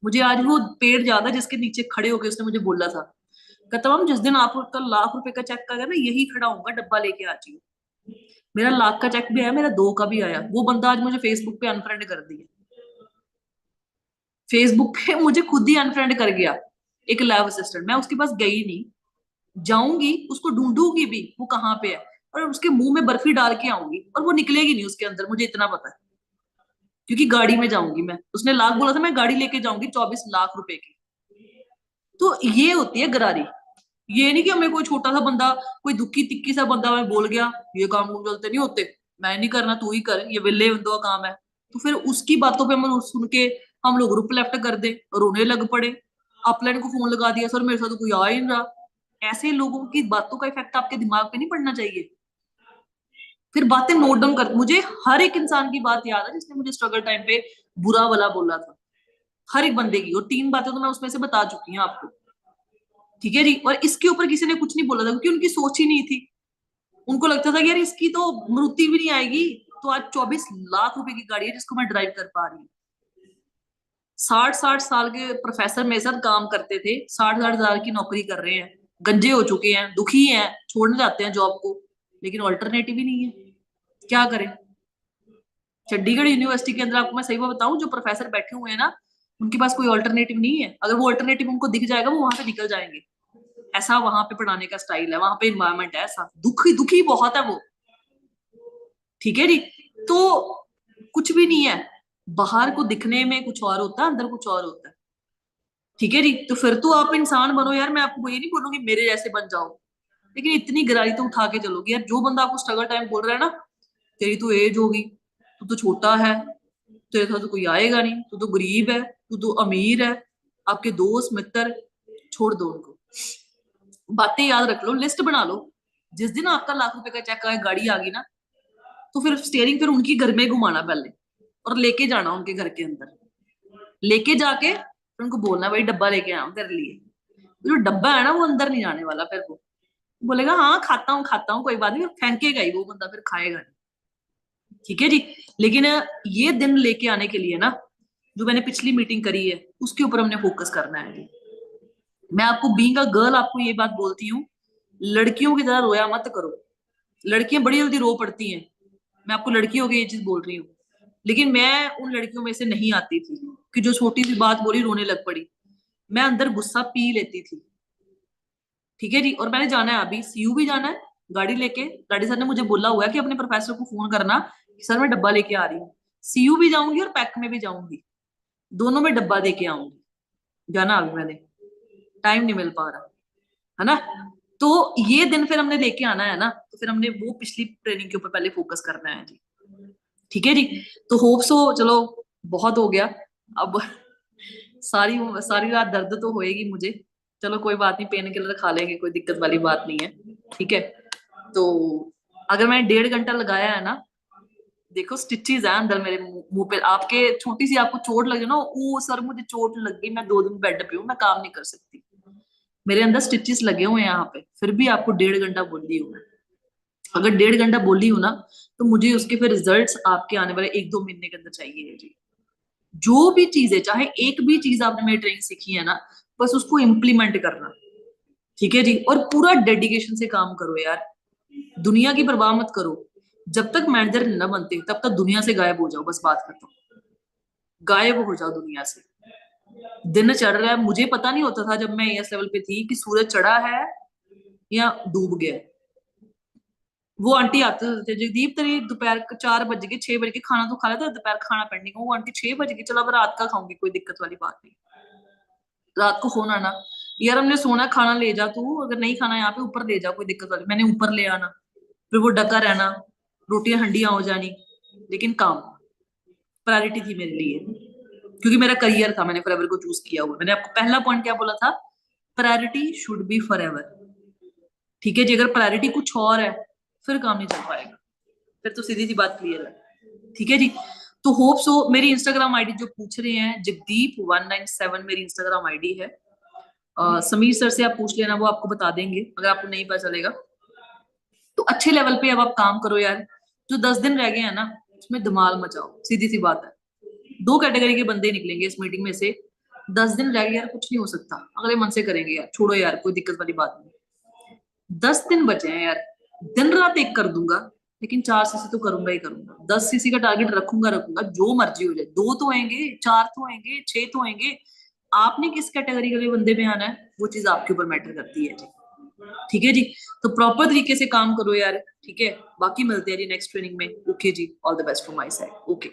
मुझे आज वो पेड़ याद है जिसके नीचे खड़े होकर उसने मुझे बोला था, कहता हम जिस दिन आपका लाख रुपए का चेक आएगा ना, यही खड़ा होऊंगा, डब्बा लेके आ जाइए। मेरा लाख का चेक भी आया, मेरा 2 का भी आया। वो बंदा आज मुझे फेसबुक पे अनफ्रेंड कर दिया, फेसबुक पे मुझे खुद ही अनफ्रेंड कर गया। एक लैब असिस्टेंट, मैं उसके पास गई नहीं, जाऊंगी उसको ढूंढूंगी भी वो कहाँ पे है, और उसके मुंह में बर्फी डाल के आऊंगी, और वो निकलेगी नहीं उसके अंदर, मुझे इतना पता है, क्योंकि गाड़ी में जाऊंगी मैं। उसने लाख बोला था, मैं गाड़ी लेके जाऊंगी 24 लाख रुपए की। तो ये होती है गरारी। ये नहीं कि हमें कोई छोटा सा बंदा, कोई दुखी तिक्की सा बंदा मैं बोल गया ये काम कुम चलते नहीं होते, मैं नहीं करना तू ही कर, ये विले बंदों का काम है। तो फिर उसकी बातों पे हम सुन के हम लोग ग्रुप लेफ्ट कर दे, रोने लग पड़े, अपलाइन को फोन लगा दिया, सर मेरे साथ तो कोई आ ही नहीं रहा। ऐसे लोगों की बातों का इफेक्ट आपके दिमाग पे नहीं पड़ना चाहिए। फिर बातें नोट डाउन कर, मुझे हर एक इंसान की बात याद है जिसने मुझे स्ट्रगल टाइम पे बुरा भला बोला था, हर एक बंदे की। और 3 बातें तो मैं उसमें से बता चुकी हूँ आपको। ठीक है जी, और इसके ऊपर किसी ने कुछ नहीं बोला था, क्योंकि उनकी सोच ही नहीं थी। उनको लगता था कि यार इसकी तो मृत्यु भी नहीं आएगी, तो आज 24 लाख रुपए की गाड़ी है जिसको मैं ड्राइव कर पा रही हूँ। 60-60 साल के प्रोफेसर मेरे साथ काम करते थे, 60-60 हजार की नौकरी कर रहे हैं, गंजे हो चुके हैं, दुखी हैं, छोड़ने जाते हैं जॉब को। लेकिन ऑल्टरनेटिव ही नहीं है, क्या करें। चंडीगढ़ यूनिवर्सिटी के अंदर आपको मैं सही बात बताऊं, जो प्रोफेसर बैठे हुए हैं ना, उनके पास कोई ऑल्टरनेटिव नहीं है। अगर वो ऑल्टरनेटिव उनको दिख जाएगा वो वहां से निकल जाएंगे। ऐसा वहां पे पढ़ाने का स्टाइल है, वहां पे इन्वायरमेंट है ऐसा, दुखी दुखी बहुत है वो। ठीक है जी। तो कुछ भी नहीं है, बाहर को दिखने में कुछ और होता है, अंदर कुछ और होता है। ठीक है जी। तो फिर तो आप इंसान बनो यार, मैं आपको ये नहीं बोलूंगी मेरे जैसे बन जाओ, लेकिन इतनी गहराई तो उठा के चलोगे यार। जो बंदा आपको स्ट्रगल टाइम बोल रहा है ना, तेरी तो एज होगी, तू तो छोटा है, तेरे साथ तो कोई आएगा नहीं, तू तो गरीब है, तू तो अमीर है, आपके दोस्त मित्र, छोड़ दो उनको। बातें याद रख लो, लिस्ट बना लो। जिस दिन आपका लाख रुपए का चेक आए, गाड़ी आ गई ना, तो फिर स्टेयरिंग फिर उनकी घर में घुमाना पहले, और लेके जाना उनके घर के अंदर, लेके जाके फिर उनको बोलना भाई डब्बा लेके आया हूं तेरे लिए। जो डब्बा है ना वो अंदर नहीं जाने वाला, फिर वो बोलेगा हाँ खाता हूँ कोई बात नहीं, फिर फेंकेगा ही वो बंदा, फिर खाएगा नहीं। ठीक है जी। लेकिन ये दिन लेके आने के लिए ना, जो मैंने पिछली मीटिंग करी है उसके ऊपर हमने फोकस करना है जी। मैं आपको बीइंग अ गर्ल आपको ये बात बोलती हूँ, लड़कियों की तरह रोया मत करो। लड़कियां बड़ी जल्दी रो पड़ती हैं, मैं आपको लड़कियों की ये चीज बोल रही हूँ। लेकिन मैं उन लड़कियों में से नहीं आती थी कि जो छोटी सी बात बोली रोने लग पड़ी। मैं अंदर गुस्सा पी लेती थी। ठीक है जी। और मैंने जाना है, अभी सीयू भी जाना है गाड़ी लेके। लाडी सर ने मुझे बोला हुआ है कि अपने प्रोफेसर को फोन करना कि सर मैं डब्बा लेके आ रही हूँ। सीयू भी जाऊंगी और पैक में भी जाऊंगी, दोनों में डब्बा देके आऊंगी। जाना अभी मैंने, टाइम नहीं मिल पा रहा है ना। तो ये दिन फिर हमने लेके आना है ना, तो फिर हमने वो पिछली ट्रेनिंग के ऊपर पहले फोकस करना है जी। ठीक है जी। तो होप सो, चलो बहुत हो गया अब। सारी सारी रात दर्द तो होएगी मुझे, चलो कोई बात नहीं, पेन किलर खा लेंगे, कोई दिक्कत वाली बात नहीं है। ठीक है। तो अगर मैंने 1.5 घंटा लगाया है ना, देखो स्टिचेस है अंदर मेरे मुंह पे। आपके छोटी सी आपको चोट लगे ना, ओ सर मुझे चोट लग गई, मैं 2 दिन बेड पे हूँ, मैं काम नहीं कर सकती, मेरे अंदर स्टिचेस लगे हुए हैं यहाँ पे, फिर भी आपको 1.5 घंटा बोल रही हूँ मैं। अगर 1.5 घंटा बोल रही हूँ ना, तो मुझे उसके फिर रिजल्ट्स आपके आने वाले 1-2 महीने के अंदर चाहिए है जी। जो भी चीज है, चाहे एक भी चीज आपने मेरी ट्रेनिंग सीखी है ना, बस उसको इम्प्लीमेंट करना। ठीक है जी। और पूरा डेडिकेशन से काम करो यार, दुनिया की परवाह मत करो। जब तक मैनेजर न बनते तब तक दुनिया से गायब हो जाओ, बस बात करता हूँ, गायब हो जाओ दुनिया से। दिन चढ़ रहा है, मुझे पता नहीं होता था जब मैं एएस लेवल पे थी कि सूरज चढ़ा है या डूब गया। वो आंटी आते थे, जगदीप तेरी दोपहर 4 बज गए, 6 बज के खाना तो खा लेता, दोपहर खाना पेंडिंग। वो आंटी 6 बज के, चलो अब रात का खाऊंगी, कोई दिक्कत वाली बात नहीं। रात को फोन आना, यार हमने सोना, खाना ले जा तू, अगर नहीं खाना यहाँ पे ऊपर ले जा, कोई दिक्कत वाली। मैंने ऊपर ले आना, फिर वो डका रहना, रोटियां ठंडियां हो जानी। लेकिन काम प्रायोरिटी थी मेरे लिए, क्योंकि मेरा करियर था, मैंने फॉरएवर को चूज किया हुआ। मैंने आपको पहला पॉइंट क्या बोला था, प्रायोरिटी शुड बी फॉरएवर। ठीक है जी। अगर प्रायोरिटी कुछ और है फिर काम नहीं चल पाएगा, फिर तो सीधी सी बात क्लियर है। ठीक है जी। तो होप सो, मेरी इंस्टाग्राम आईडी जो पूछ रहे हैं, जगदीप197 मेरी इंस्टाग्राम आईडी है। समीर सर से आप पूछ लेना, वो आपको बता देंगे अगर आपको नहीं पता चलेगा। तो अच्छे लेवल पे अब आप काम करो यार। जो 10 दिन रह गए हैं ना, उसमें धमाल मचाओ, सीधी सी बात है। 2 कैटेगरी के बंदे निकलेंगे इस मीटिंग में से। 10 दिन रह गए यार, कुछ नहीं हो सकता, अगले मन से करेंगे यार, छोड़ो यार, कोई दिक्कत वाली बात नहीं। 10 दिन बचे हैं यार, दिन रात एक कर दूंगा, लेकिन 4 सीसी तो करूंगा ही करूंगा। 10 सीसी का टारगेट रखूंगा रखूंगा, जो मर्जी हो जाए। 2 तो आएंगे, 4 तो आएंगे, 6 तो आएंगे। आपने किस कैटेगरी के बंदे में आना है, वो चीज आपके ऊपर मैटर करती है जी। ठीक है जी। तो प्रॉपर तरीके से काम करो यार। ठीक है, बाकी मिलते हैं जी नेक्स्ट ट्रेनिंग में। ओके जी, all the best from my side. Okay.